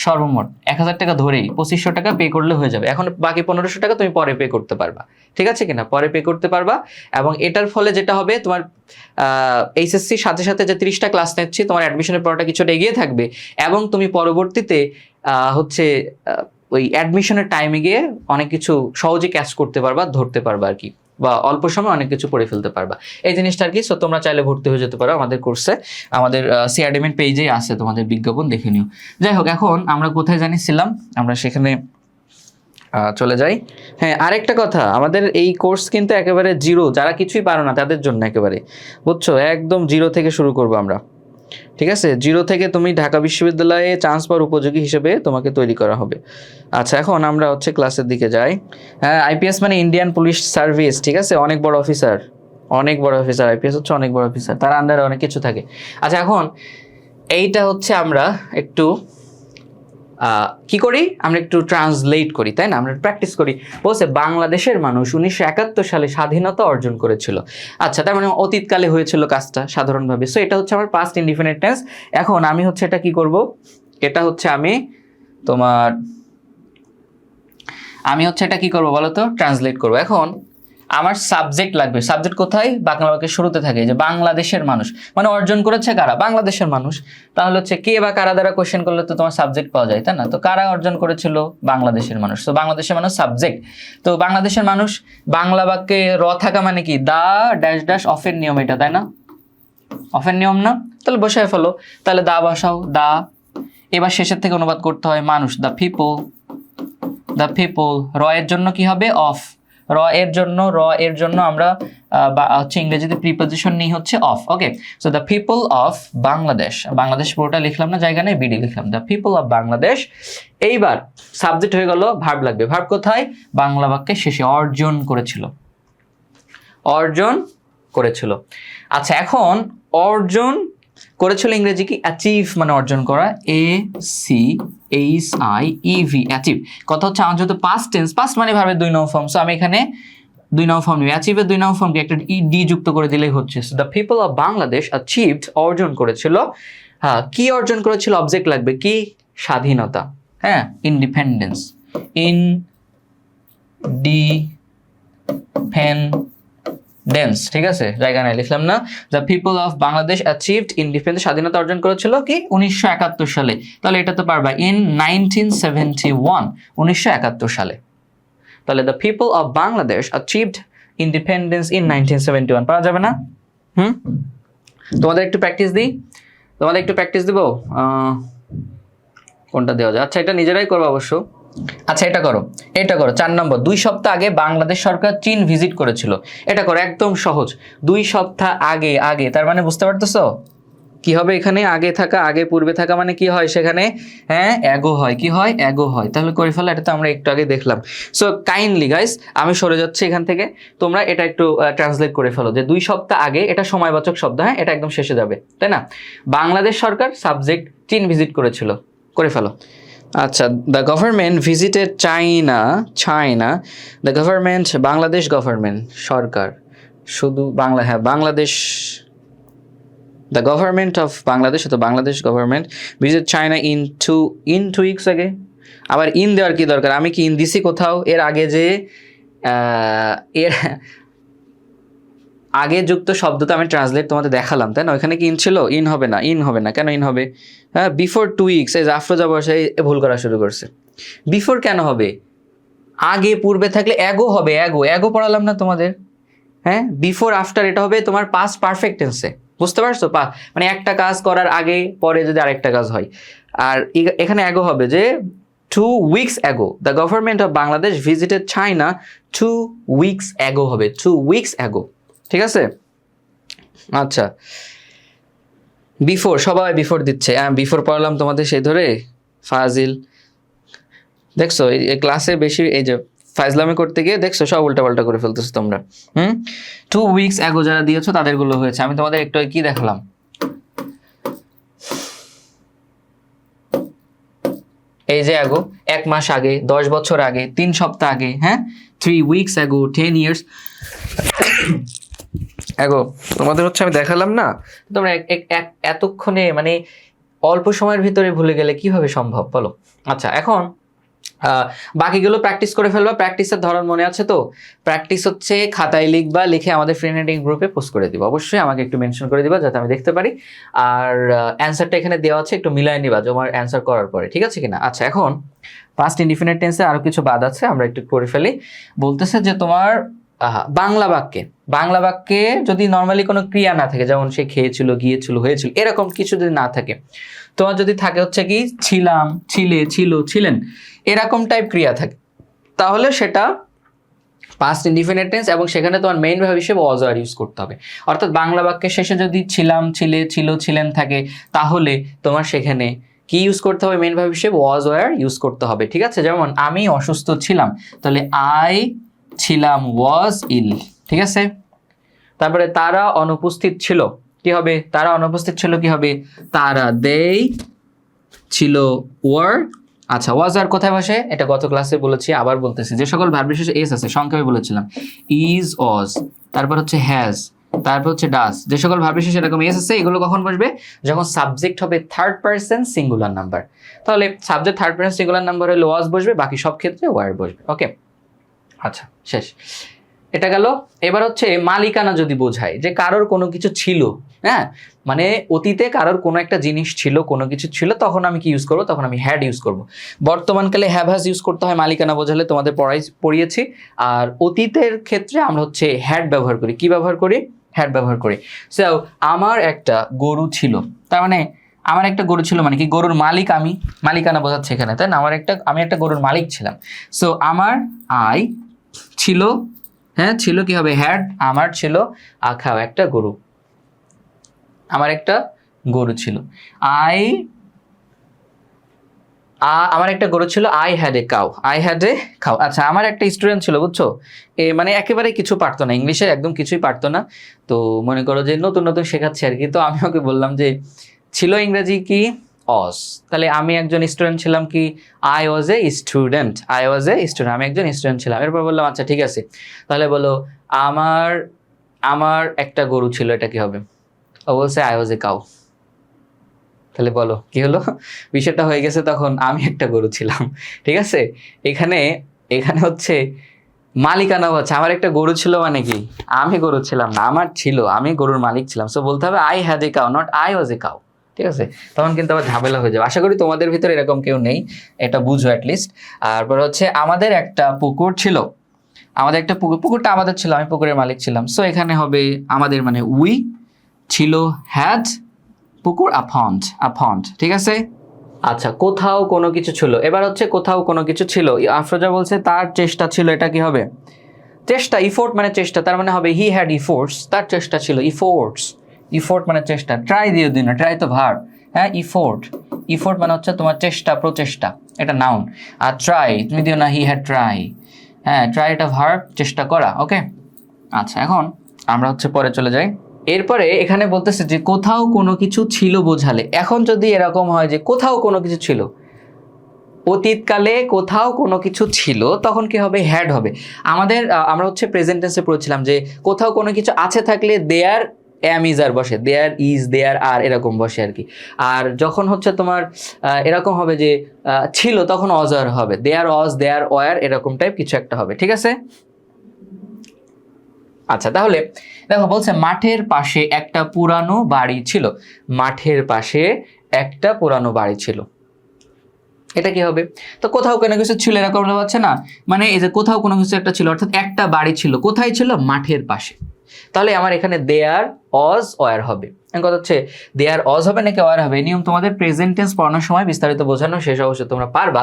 সর্বমোট 1000 টাকা ধরেই 2500 টাকা পে করলে হয়ে যাবে। এখন বাকি 1500 টাকা তুমি পরে পে করতে পারবা, ঠিক আছে কিনা? পরে পে করতে পারবা। এবং এটার ফলে যেটা হবে, তোমার এইচএসসির সাথে সাথে যে 30টা ক্লাস নিচ্ছি, তোমার অ্যাডমিশনের পড়াটা কিছুটা এগিয়ে থাকবে, এবং তুমি পরবর্তীতে হচ্ছে ওই অ্যাডমিশনের টাইমে গিয়ে অনেক কিছু সহজে ক্যাচ করতে পারবা, ধরতে পারবা আর কি, বা অল্প সময় অনেক কিছু পড়ে ফেলতে পারবা, এই জিনিসটা আর কি। সো তোমরা চাইলে ভর্তি হয়ে যেতে পারো আমাদের কোর্সে, আমাদের সিআরডিএম পেজেই আছে তোমাদের বিজ্ঞাপন, দেখে নিও। যাই হোক, এখন আমরা কোথায় জানিয়েছিলাম, আমরা সেখানে চলে যাই। হ্যাঁ, আরেকটা কথা, আমাদের এই কোর্স কিন্তু একেবারে জিরো, যারা কিছুই পারো না তাদের জন্য একেবারে, বুঝছো, একদম জিরো থেকে শুরু করবো আমরা, ঠিক আছে? জিরো থেকে তুমি ঢাকা বিশ্ববিদ্যালয়ে চান্স পাওয়ার উপযোগী হিসেবে তোমাকে তৈরি করা হবে। আচ্ছা, এখন আমরা হচ্ছে ক্লাসের দিকে যাই। হ্যাঁ, আইপিএস মানে ইন্ডিয়ান পুলিশ সার্ভিস, ঠিক আছে? অনেক বড় অফিসার আইপিএস হচ্ছে অনেক বড় অফিসার, তার আন্ডারে অনেক কিছু থাকে। আচ্ছা, এখন এইটা হচ্ছে আমরা একটু কি করি আমরা একটু ট্রান্সলেট করি, তাই না, আমরা প্র্যাকটিস করি। বলছে বাংলাদেশের মানুষ 1971 সালে স্বাধীনতা অর্জন করেছিল। আচ্ছা, তার মানে অতীতকালে হয়েছিল কাজটা সাধারণভাবে। সো এটা হচ্ছে আমার পাস্ট ইনডিফিনিট টেন্স। এখন আমি হচ্ছে এটা কি করব, এটা হচ্ছে আমি হচ্ছে এটা কি করব বলো তো, ট্রান্সলেট করব। এখন আমার সাবজেক্ট লাগবে। সাবজেক্ট কোথায়? বাংলা বাক্যের শুরুতে থাকে, যে বাংলাদেশের মানুষ, মানে অর্জন করেছে কারা? বাংলাদেশের মানুষ। তাহলে হচ্ছে কে বা কারা দ্বারা কোশ্চেন করলে তো তোমার সাবজেক্ট পাওয়া যায়, তাই না? তো কারা অর্জন করেছিল? বাংলাদেশের মানুষ। তো বাংলাদেশের মানুষ সাবজেক্ট। তো বাংলাদেশের মানুষ, বাংলা বাক্যে র থাকা মানে কি? দা ড্যাশ ড্যাশ অফের নিয়ম এটা, তাই না? অফের নিয়ম না? তাহলে বসায় ফেলো, তাহলে দা বসাও, দা। এবার শেষের থেকে অনুবাদ করতে হয়, মানুষ, দ্য পিপল, দ্য পিপল। র এর জন্য কি হবে? অফ। র এর জন্য আমরা হচ্ছে ইংরেজিতে প্রিপোজিশন নিই হচ্ছে of. Okay, so the people of Bangladesh, Bangladesh পুরোটা লিখলাম না, জায়গা নেই, বিডি লিখলাম, দ্য পিপল অফ বাংলাদেশ। এইবার সাবজেক্ট হয়ে গেল, ভার্ব লাগবে। ভার্ব কোথায়? বাংলা বাক্যের শেষে, অর্জন করেছিল, অর্জন করেছিল। আচ্ছা, এখন অর্জন করেছিল ইংরেজি কি? অ্যাচিভ, মানে অর্জন করা, ACHIEV, অ্যাচিভ। কথা হচ্ছে আমার যেহেতু পাস্ট টেন্স, পাস্ট মানে ভাবে 2 নং ফর্ম, সো আমি এখানে 2 নং ফর্ম নিই। অ্যাচিভের 2 নং ফর্মকে একটা ডি যুক্ত করে দিলেই হচ্ছে। So the people of Bangladesh achieved, অর্জন করেছিল। হ্যাঁ, কি অর্জন করেছিল? অবজেক্ট লাগবে, কি? স্বাধীনতা। হ্যাঁ, ইন্ডিপেন্ডেন্স, ইনডিপেন্ডেন্স, ঠিক আছে, জায়গা নাই, লিখলাম না। The people of Bangladesh achieved independence, স্বাধীনতা অর্জন করেছিল কি? 1971 সালে। তাহলে এটা তো পারবা, ইন 1971, 1971 সালে। তাহলে the people of Bangladesh achieved independence in 1971, পারা যাবে না? তোমাদের একটু প্র্যাকটিস দিই, দিব। কোনটা দেওয়া যায়? আচ্ছা, এটা নিজেরাই করবো অবশ্য। আচ্ছা, এটা করো 4 নম্বর। 2 সপ্তাহ আগে বাংলাদেশ সরকার চীন ভিজিট করেছিল। এটা করো, একদম সহজ। 2 সপ্তাহ আগে, তার মানে বুঝতে পারতেছো কি হবে এখানে? আগে থাকা, আগে পূর্বে থাকা মানে কি হয় সেখানে? হ্যাঁ, অ্যাগো হয়। কি হয়? অ্যাগো হয়। তাহলে করে ফেলো, এটা তো আমরা একটু আগে দেখলাম। সো কাইন্ডলি গাইস, আমি সরে যাচ্ছি এখান থেকে, তোমরা এটা একটু ট্রান্সলেট করে ফেলো, যে 2 সপ্তাহ আগে, এটা সময়বাচক শব্দ, হ্যাঁ, এটা একদম শেষে যাবে, তাই না? বাংলাদেশ সরকার, সাবজেক্ট, চীন ভিজিট করেছিল, করে ফেলো। আচ্ছা, the government visited China, the government, Bangladesh government, সরকার, শুধু বাংলা, হ্যাঁ, Bangladesh, the government of Bangladesh, তো Bangladesh government visit China in 2 weeks আগে। আবার ইন দেওয়ার কি দরকার? আমি কি ইন দিছি কোথাও? এর আগে যে এর আগে যুক্ত শব্দ তো আমি ট্রান্সলেট তোমাদের দেখালাম, তাই না? ওইখানে কি ইন ছিল? ইন হবে না, কেন ইন হবে? হ্যাঁ, বিফোর 2 উইকস, এই যে আফরোজা বর্ষা ভুল করা শুরু করছে। বিফোর কেন হবে? আগে পূর্বে থাকলে অ্যাগো হবে, অ্যাগো পড়ালাম না তোমাদের? হ্যাঁ, বিফোর আফটার এটা হবে তোমার পাস্ট পারফেক্ট টেন্সে, বুঝতে পারছো? মানে একটা কাজ করার আগে পরে যদি আরেকটা কাজ হয়। আর এখানে অ্যাগো হবে, যে 2 weeks ago the government of Bangladesh visited China 2 weeks ago হবে, 2 উইকস অ্যাগো, ঠিক আছে? আচ্ছা, বিফোর, সবাই বিফোর দিচ্ছে। বিফোর পড়ালাম তোমাদের সেই ধরে, ফাজিল। দেখছো এই ক্লাসে বেশি এই যে ফাইজলামি করতে গিয়ে দেখছো সব উল্টাপাল্টা করে ফেলতেছো তোমরা। 2 উইকস অ্যাগো যারা দিয়েছো তাদের গুলো হয়েছে। আমি তোমাদের একটু কি দেখালাম, এই যে অ্যাগো 1 মাস আগে, 10 বছর আগে, 3 সপ্তাহ আগে, হ্যাঁ, 3 উইকস অ্যাগো, 10 ইয়ার্স অ্যাগো। তোমাদের হচ্ছে আমি দেখালাম না, তোমরা এতক্ষণে মানে অল্প সময়ের ভিতরে ভুলে গেলে কিভাবে সম্ভব বলো? আচ্ছা, এখন বাকিগুলো প্র্যাকটিস করে ফেলবা। প্র্যাকটিসের ধরন মনে আছে তো? প্র্যাকটিস হচ্ছে খাতায় লিখবা, লিখে আমাদের ফ্রেন্ড রেটিং গ্রুপে পোস্ট করে দিবা। অবশ্যই আমাকে একটু মেনশন করে দিবা যাতে আমি দেখতে পারি। আর অ্যান্সারটা এখানে দেওয়া আছে, একটু মিলাই নিবা তোমার অ্যান্সার করার পরে, ঠিক আছে কিনা? আচ্ছা, এখন পাস্ট ইনডিফিনিট টেন্সে আরো কিছু বাদ আছে, আমরা একটু করে ফেলি। বলতেছে যে তোমার বাংলা বাক্যে যদি নর্মালি কোনো ক্রিয়া না থাকে, যেমন সে খেয়েছিল, গিয়েছিল, হয়েছিল, এরকম কিছু যদি না থাকে, তোমার যদি থাকে হচ্ছে কি ছিলাম, ছিলে, ছিল, ছিলেন, এরকম টাইপ ক্রিয়া থাকে, তাহলে সেটা পাস্ট ইনডিফিনিট টেন্স, এবং সেখানে তোমার মেইন ভার্ব হিসেবে ওয়াজ ওয়্যার ইউজ করতে হবে। অর্থাৎ বাংলা বাক্যের শেষে যদি ছিলাম, ছিলে, ছিল, ছিলেন থাকে, তাহলে তোমার সেখানে কি ইউজ করতে হবে? মেইন ভার্ব হিসেবে ওয়াজ ওয়্যার ইউজ করতে হবে, ঠিক আছে? যেমন আমি অসুস্থ ছিলাম, তাহলে আই ছিলাম, ওয়াজ ইল, ঠিক আছে? তারপরে তারা অনুপস্থিত ছিল, কি হবে? তারা অনুপস্থিত ছিল, কি হবে? তারা, দেই ছিল, ওয়ার আচ্ছা, ওয়াজ আর কোথায় বসে এটা গত ক্লাসে বলেছি, আবার বলতেছি। যে সকল ভার্ব বিশেষে এস আছে সংক্ষেপে বলেছিলাম, ইজ, ওয়াজ, তারপর হচ্ছে হ্যাজ, তারপর হচ্ছে ডাস। যে সকল ভার্ব বিশেষে এরকম এস আছে এগুলো কখন বসবে? যখন সাবজেক্ট হবে থার্ড পারসন সিঙ্গুলার নাম্বার। তাহলে subject third person singular number হলে ওয়াজ বসবে, বাকি সব ক্ষেত্রে ওয়ার বসবে। ওকে, আচ্ছা শেষ, এটা গেল। এবার হচ্ছে মালিকানা যদি বোঝায় যে কারোর কোনো কিছু ছিল, হ্যাঁ, মানে অতীতে কারোর কোনো একটা জিনিস ছিল, কোনো কিছু ছিল, তখন আমি কি ইউজ করবো? তখন আমি হ্যাড ইউজ করব। বর্তমানকালে হ্যাভ হ্যাজ ইউজ করতে হয় মালিকানা বোঝালে, তোমাদের পড়িয়েছি। আর অতীতের ক্ষেত্রে আমরা হচ্ছে হ্যাড ব্যবহার করি। কি ব্যবহার করি? হ্যাড ব্যবহার করি। সো আমার একটা গরু ছিল, তার মানে আমার একটা গরু ছিল মানে কি? গরুর মালিক আমি, মালিকানা বোঝাচ্ছে এখানে, তাই না? আমি একটা গরুর মালিক ছিলাম। সো আমার আই ছিল, হ্যাঁ ছিল, কি হবে? হ্যাড। আমার ছিল আখাও একটা গরু, আমার একটা গরু ছিল। আমার একটা গরু ছিল, I had a cow, I had a cow. আচ্ছা, আমার একটা স্টুডেন্ট ছিল, বুঝছো? মানে একেবারে কিছু পারতো না, ইংলিশের একদম কিছুই পারতো না। তো মনে করো যে নতুন নতুন শেখাচ্ছি আর কি। তো আমি ওকে বললাম যে ছিল ইংরেজি কি? অস। তাহলে আমি একজন স্টুডেন্ট ছিলাম কি? I was a student, I was a student, আমি একজন স্টুডেন্ট ছিলাম। এরপর বললাম আচ্ছা ঠিক আছে, তাহলে বলো আমার একটা গরু ছিল, এটা কি হবে? ও বলছে আই ওয়াজ এ কাউ। তাহলে বলো কি হলো? বিষয়টা হয়ে গেছে তখন আমি একটা গরু ছিলাম। ঠিক আছে, এখানে হচ্ছে মালিকানা হচ্ছে আমার একটা গরু ছিল মানে কি? আমি গরু ছিলাম না, আমার ছিল, আমি গরুর মালিক ছিলাম। সো বলতে হবে I had a cow, not I was a cow. ঠিক আছে, তখন কিন্তু আবার ঝামেলা হয়ে যাবে। আশা করি তোমাদের ভিতরে এরকম কেউ নেই, এটা বুঝো অ্যাটলিস্ট। তারপর হচ্ছে আমাদের একটা পুকুর ছিল, আমাদের একটা পুকুরটা আমাদের ছিল, আমি পুকুরের মালিক ছিলাম। সো এখানে হবে আমাদের মানে উই ছিল, হ্যাড, পুকুর, আপন্ড। ঠিক আছে। আচ্ছা, কোথাও কোনো কিছু ছিল। এবার হচ্ছে কোথাও কোনো কিছু ছিল, আফরোজা বলছে তার চেষ্টা ছিল, এটা কি হবে? চেষ্টা, ইফোর্ট মানে চেষ্টা, তার মানে হবে হি হ্যাড ইফোর্টস, তার চেষ্টা ছিল, ইফোর্ট মানে চেষ্টা। ট্রাই দিয়ে দিন না, ট্রাই তো ভার্ব, হ্যাঁ, ইফোর্ট মানে হচ্ছে তোমার চেষ্টা, প্রচেষ্টা, এটা নাউন। আর ট্রাই তুমি দিও না, হি হ্যাড ট্রাই, হ্যাঁ, ট্রাই এটা ভার্ব, চেষ্টা করা। ওকে, আচ্ছা এখন আমরা হচ্ছে পরে চলে যাই। এরপরে এখানে বলতেছে যে কোথাও কোনো কিছু ছিল বোঝালে, এখন যদি এরকম হয় যে কোথাও কোনো কিছু ছিল, অতীতকালে কোথাও কোনো কিছু ছিল, তখন কি হবে? হ্যাড হবে। আমরা হচ্ছে প্রেজেন্ট টেন্সে পড়েছিলাম যে কোথাও কোনো কিছু আছে থাকলে দেয়ার এম ইজ আর বসে, দেয়ার ইজ, দেয়ার আর, এরকম বসে আর কি। আর যখন হচ্ছে তোমার এরকম হবে যে ছিল, তখন অজ আর হবে, দেয়ার অজ, দেয়ার ওয়ার, এরকম টাইপ কিছু একটা হবে। ঠিক আছে। আচ্ছা, তাহলে দেখো বলছে মাঠের পাশে একটা পুরানো বাড়ি ছিল, মাঠের পাশে একটা পুরানো বাড়ি ছিল, এটা কি হবে? তো কোথাও কোনো কিছু ছিল, এরকম হচ্ছে না, মানে এই যে কোথাও কোনো কিছু একটা ছিল, অর্থাৎ একটা বাড়ি ছিল, কোথায় ছিল? মাঠের পাশে। তাহলে আমার এখানে দেয়ার অজ ওয়ার হবে। কথা হচ্ছে দেয়ার অজ হবে নাকি ওয়ার হবে? নিয়ম তোমাদের প্রেজেন্ট টেন্স পড়ানোর সময় বিস্তারিত বোঝানো, শেষ অবশ্যই তোমরা পারবা।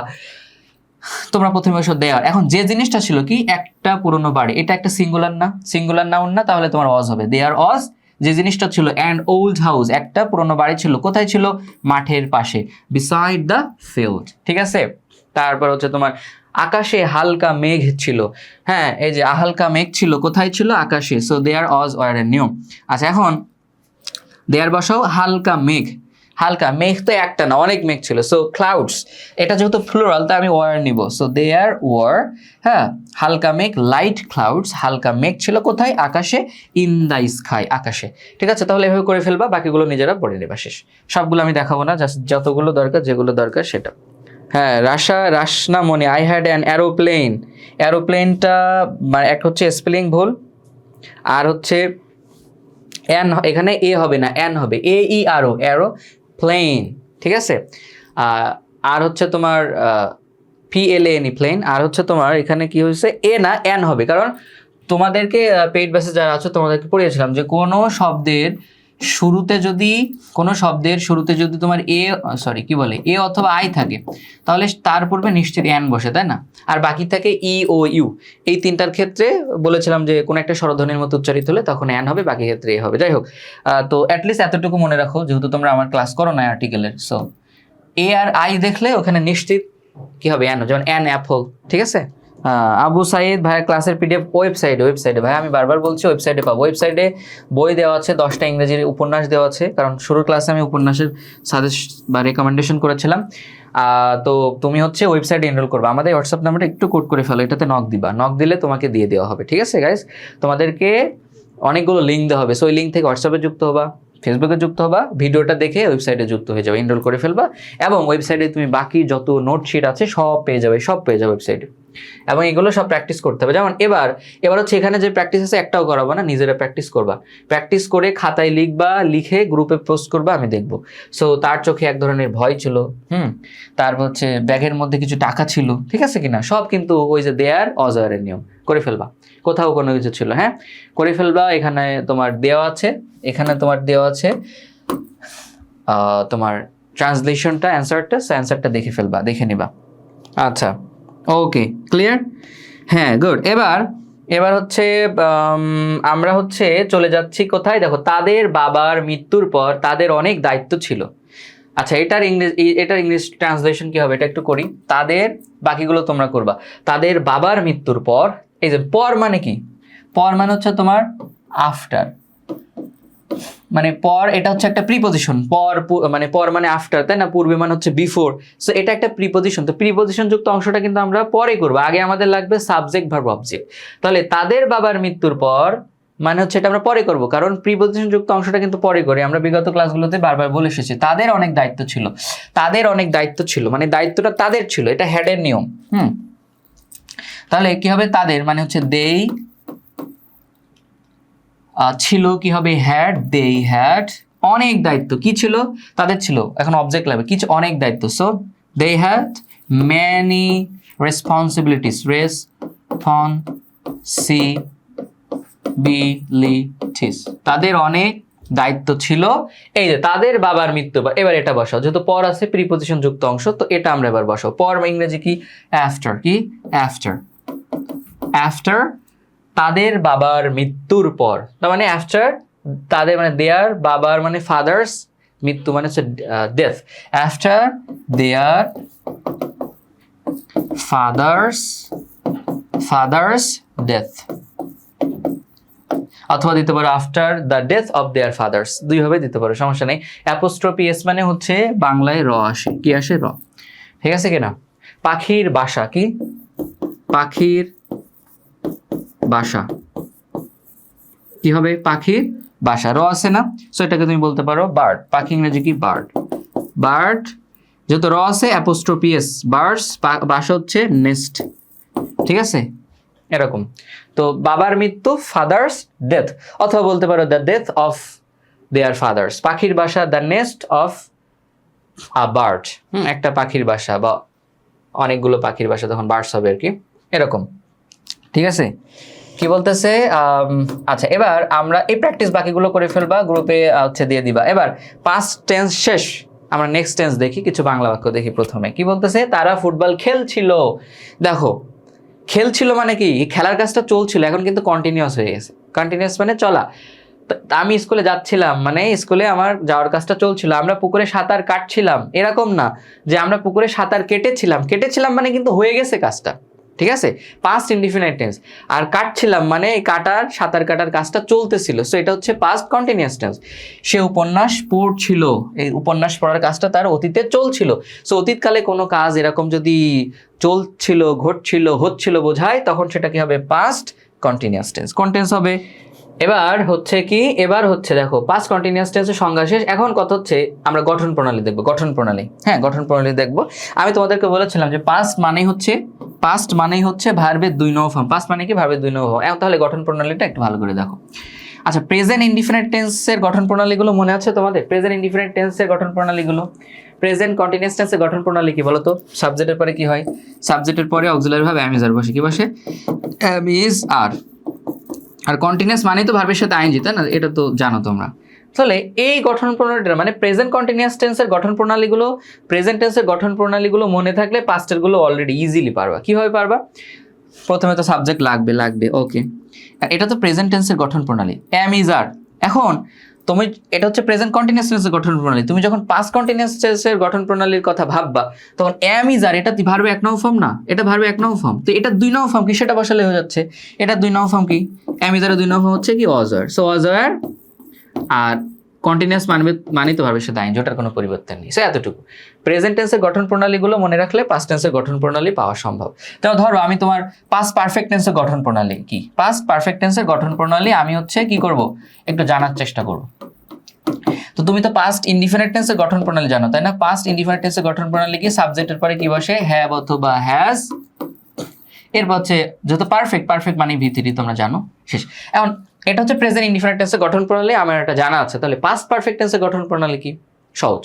তোমরা প্রথমে বসো দেয়ার। এখন যে জিনিসটা ছিল কি, একটা পুরনো বাড়ি, এটা একটা সিঙ্গুলার নাউন না, তাহলে তোমার অজ হবে দেয়ার অজ। যে জিনিসটা ছিল অ্যান্ড ওল্ড হাউস, একটা পুরনো বাড়ি ছিল, কোথায় ছিল? মাঠের পাশে, বিসাইড দ্য ফিল্ড। ঠিক আছে। তারপর হচ্ছে তোমার আকাশে হালকা মেঘ ছিল, হ্যাঁ, এই যে হালকা মেঘ ছিল, কোথায় ছিল? আকাশে। সো দেয়ার অজ ওয়ার এর নিয়ম। আচ্ছা, এখন দেয়ার বসাও, হালকা মেঘ তো একটা না, অনেক মেঘ ছিল। সো ক্লাউডস, এটা যেহেতু প্লুরাল তাই আমি ওয়ার নিব। সো দেয়ার ওয়ার, হ্যাঁ, হালকা মেঘ, লাইট ক্লাউডস, হালকা মেঘ ছিল কোথায়? আকাশে, ইন দ্য স্কাই, আকাশে। ঠিক আছে, তাহলে এভাবে করে ফেলবা, বাকিগুলো নিজেরা পড়ে নেবা। শেষ, সবগুলো আমি দেখাবো না, জাস্ট যতগুলো দরকার, যেগুলো দরকার সেটা। হ্যাঁ, রাসনা মনে, আই হ্যাড অ্যান অ্যারোপ্লেনটা মানে একটা হচ্ছে স্পেলিং ভুল, আর হচ্ছে এন, এখানে এ হবে না, এন হবে, এ ই আর ও, অ্যারো প্লেন। ঠিক আছে। আর হচ্ছে তোমার PLAN প্লেন। আর হচ্ছে তোমার এখানে কি হয়েছে, এ না এন হবে, কারণ তোমাদেরকে পেইড ব্যাচে যারা আছো তোমাদেরকে পড়িয়েছিলাম যে কোনো শব্দের শুরুতে যদি তোমার এ অথবা আই থাকে, তাহলে তার পূর্বে নিশ্চিত এন বসে, তাই না? আর বাকি থাকে ই ও ইউ। এই তিনটার ক্ষেত্রে বলেছিলাম যে কোনো একটা স্বরধ্বনির মতো উচ্চারিত হলে তখন এন হবে, বাকি ক্ষেত্রে এ হবে। যাই হোক, তো অ্যাটলিস্ট এতটুকু মনে রাখো, যেহেতু তোমরা আমার ক্লাস করো না আর্টিকেলের। সো এ আর আই দেখলে ওখানে নিশ্চিত কি হবে? এন, যেমন অ্যান অ্যাপল। ঠিক আছে, আবু সাইদ ভাই ক্লাসের পিডিএফ ওয়েবসাইটে ভাই আমি বারবার বলছি ওয়েবসাইটে পাবো। ওয়েবসাইটে বই দেওয়া আছে, 10টা ইংরেজির উপন্যাস দেওয়া আছে, কারণ শুরুর ক্লাসে আমি উপন্যাসের সাজেস্ট বা রেকমেন্ডেশন করেছিলাম। তো তুমি হচ্ছে ওয়েবসাইটে এনরোল করবে, আমাদের হোয়াটসঅ্যাপ নাম্বারটা একটু কোড করে ফেলো, এটাতে নক দিবা, নক দিলে তোমাকে দিয়ে দেওয়া হবে। ঠিক আছে গাইস, তোমাদেরকে অনেকগুলো লিঙ্ক দেওয়া হবে, সো ওই লিঙ্ক থেকে হোয়াটসঅ্যাপে যুক্ত হবা, ফেসবুকে যুক্ত হবা, ভিডিওটা দেখে ওয়েবসাইটে যুক্ত হয়ে যাবে, এনরোল করে ফেলবা, এবং ওয়েবসাইটে তুমি বাকি যত নোটশিট আছে সব পেয়ে যাবে ওয়েবসাইটে। এবং এগুলো সব প্র্যাকটিস করতে হবে। যেমন এবার হচ্ছে এখানে যে প্র্যাকটিস আছে একটাও করাবো না, নিজেরা প্র্যাকটিস করবা, প্র্যাকটিস করে খাতায় লিখবা, লিখে গ্রুপে পোস্ট করবা, আমি দেখবো। সো তার চোখে এক ধরনের ভয় ছিল, তারপর হচ্ছে ব্যাগের মধ্যে কিছু টাকা ছিল, ঠিক আছে কিনা, সব কিন্তু ওই যে দেয়ার অজয়ের নিয়ম করে ফেলবা, কোথাও কোনো কিছু ছিল, হ্যাঁ করে ফেলবা। এখানে তোমার দেওয়া আছে, তোমার ট্রান্সলেশনটা, অ্যান্সারটা দেখে ফেলবা, দেখে নিবা। আচ্ছা ওকে, ক্লিয়ার? হ্যাঁ গুড। এবার হচ্ছে আমরা হচ্ছে চলে যাচ্ছি কোথায়, দেখো তাদের বাবার মৃত্যুর পর তাদের অনেক দায়িত্ব ছিল। আচ্ছা এটার ইংলিশ ট্রান্সলেশন কি হবে, এটা একটু করি। তাদের, বাকিগুলো তোমরা করবা। তাদের বাবার মৃত্যুর পর, এই যে পর মানে কি, পর মানে হচ্ছে তোমার আফটার, মানে পর এটা হচ্ছে একটা প্রিপোজিশন, পর মানে আফটার, তাই না? পূর্বে মানে হচ্ছে বিফোর, সো এটা একটা প্রিপোজিশন। তো প্রিপোজিশন যুক্ত অংশটা কিন্তু আমরা পরে করবো, আগে আমাদের লাগবে সাবজেক্ট ভার্ব অবজেক্ট। তাহলে তাদের বাবার মৃত্যুর পর মানে হচ্ছে এটা আমরা পরে করব, কারণ প্রিপোজিশন যুক্ত অংশটা কিন্তু পরে করি। আমরা বিগত ক্লাসগুলোতে বারবার বলে এসেছি তাদের অনেক দায়িত্ব ছিল, মানে দায়িত্বটা তাদের ছিল, এটা হেডের নিয়ম। তাহলে কি হবে, তাদের মানে হচ্ছে দেই, ছিল কি হবে, হ্যাড, দে হ্যাড, অনেক দায়িত্ব, কি ছিল, তাদের ছিল, এখন অবজেক্ট লাগবে, কিছু অনেক দায়িত্ব, so they had many responsibilities, তাদের অনেক দায়িত্ব ছিল। এই যে তাদের বাবার মৃত্যু, এবার এটা বসাও, যেহেতু পর আছে প্রিপোজিশন যুক্ত অংশ, তো এটা আমরা এবার বসাও। পর ইংরেজি কি, আফটার, কি আফটার, তাদের বাবার মৃত্যুর পর, তার মানে আফটার, তাদের মানে দেয়ার, বাবার মানে ফাদার্স, মৃত্যু মানে হচ্ছে death, after their father's death, অথবা দিতে পারো after the death of their father's, দুইভাবে দিতে পারো, সমস্যা নেই। অ্যাপোস্ট্রফি এস মানে হচ্ছে বাংলায় র আসে, কি আসে, র, ঠিক আছে কিনা। পাখির বাসা, কি পাখির বাসা, কি হবে, পাখির বাসা, র আছে না, সো এটাকে তুমি বলতে পারো বার্ড, পাখি ইংরেজি কি, বার্ড, যেহেতু র আছে অ্যাপোস্ট্রফি এস, বার্ডস, বাসা হচ্ছে নেস্ট, ঠিক আছে, এরকম। তো বাবার মৃত্যু, ফাদার্স ডেথ, অথবা বলতে পারো the death of their father's, পাখির বাসা, the nest of a bird, একটা পাখির বাসা বা অনেকগুলো পাখির বাসা, তখন বার্ডস হবে আর কি, এরকম, ঠিক আছে। কি বলতেছে, আচ্ছা এবার আমরা এই প্র্যাকটিস বাকিগুলো করে ফেলবা, গ্রুপে হচ্ছে দিয়ে দিবা। এবার পাস্ট টেন্স শেষ, আমরা নেক্সট টেন্স দেখি, কিছু বাংলা বাক্য দেখি। প্রথমে কি বলতেছে, তারা ফুটবল খেলছিল। দেখো খেলছিল মানে কি, খেলার কাজটা চলছিল, এখন কিন্তু কন্টিনিউয়াস হয়ে গেছে, কন্টিনিউয়াস মানে চলা। আমি স্কুলে যাচ্ছিলাম মানে স্কুলে আমার যাওয়ার কাজটা চলছিল, আমরা পুকুরে সাঁতার কাটছিলাম, এরকম না যে আমরা পুকুরে সাঁতার কেটেছিলাম মানে কিন্তু হয়ে গেছে কাজটা, ঠিক আছে, পাস্ট ইনডিফিনাইট টেন্স। আর কাটছিলাম মানে এই সাঁতার কাটার কাজটা চলতেছিল, সো এটা হচ্ছে পাস্ট কন্টিনিউয়াস টেন্স। সে উপন্যাস পড়ছিল, এই উপন্যাস পড়ার কাজটা তার অতীতে চলছিল, সো অতীতকালে কোনো কাজ এরকম যদি চলছিল, ঘটছিল, হচ্ছিল বোঝায়, তখন সেটা কি হবে, পাস্ট কন্টিনিউয়াস টেন্স। কোন টেন্স হবে, এবার হচ্ছে দেখো পাস্ট কন্টিনিউয়াস টেন্সের সংজ্ঞা শেষ। এখন কথা হচ্ছে আমরা গঠন প্রণালী দেখবো, গঠন প্রণালী দেখবো। আমি তোমাদেরকে বলেছিলাম যে পাস্ট মানেই হচ্ছে ভার্বের 2 নম্বর ফর্ম, পাস্ট মানে কি, ভার্বের 2 নম্বর ফর্ম। এখন তাহলে গঠন প্রণালীটা একটু ভালো করে দেখো। আচ্ছা প্রেজেন্ট ইনডিফিনিট টেন্সের গঠন প্রণালীগুলো মনে আছে তোমাদের? প্রেজেন্ট ইনডিফিনিট টেন্সের গঠন প্রণালীগুলো, প্রেজেন্ট কন্টিনিউয়াস টেন্সের গঠন প্রণালী কি বলতো? সাবজেক্টের পরে কি হয়, সাবজেক্টের পরে অক্সিলারি ভার্ব অ্যাম ইজ আর বসে, কি বসে, am is R. R continuous মানে তো ভার্বের সাথে আইএনজি, তাই না, এটা তো জানো তোমরা। তাহলে এই গঠন প্রণালীটা মানে প্রেজেন্ট কন্টিনিউয়াস টেন্সের গঠন প্রণালীগুলো, প্রেজেন্ট টেন্সের গঠন প্রণালীগুলো মনে থাকলে পাস্টের গুলো অলরেডি ইজিলি পারবা। কিভাবে পারবা? প্রথমে তো সাবজেক্ট লাগবে, ওকে, এটা তো প্রেজেন্ট টেন্সের গঠন প্রণালী, অ্যাম ইজ আর। এখন তুমি এটা হচ্ছে প্রেজেন্ট কন্টিনিউয়াস টেন্সের গঠন প্রণালী। তুমি যখন পাস্ট কন্টিনিউয়াস টেন্সের গঠন প্রণালীর কথা ভাববা তখন অ্যাম ইজ আর এটা ভার্বে 1 নং ফর্ম না, এটা ভার্বে 1 নং ফর্ম, তো এটা 2 নং ফর্ম কি সেটা বসালে হয়ে যাচ্ছে। এটা 2 নং ফর্ম কি, অ্যাম ইজ আর 2 নং ফর্ম হচ্ছে কি was were, so was were আর কন্টিনিউয়াস মানবে তো ভাবে সেটা আইনজি, ওটার কোনো পরিবর্তন নেই। সো এতটুকু প্রেজেন্ট টেন্সের গঠন প্রণালীগুলো মনে রাখলে পাস্ট টেন্সের গঠন প্রণালী পাওয়া সম্ভব। তো ধরো আমি তোমার পাস্ট পারফেক্ট টেন্সের গঠন প্রণালী কি, পাস্ট পারফেক্ট টেন্সের গঠন প্রণালী আমি হচ্ছে কি করব একটু জানার চেষ্টা করব। তো তুমি তো পাস্ট ইনডিফিনিট টেন্সের গঠন প্রণালী জানো তাই না? পাস্ট ইনডিফিনিট টেন্সের গঠন প্রণালী কি, সাবজেক্টের পরে কি বসে, হ্যাভ অথবা হ্যাজ, এরপর হচ্ছে যেহেতু পারফেক্ট মানে ভিত্তি তোমরা জানো, শেষ। এখন এটা হচ্ছে প্রেজেন্ট ইনডিফিনিট টেন্সের গঠন প্রণালী, আমার এটা জানা আছে। তাহলে পাস্ট পারফেক্ট টেন্সের গঠন প্রণালী কি, সহজ,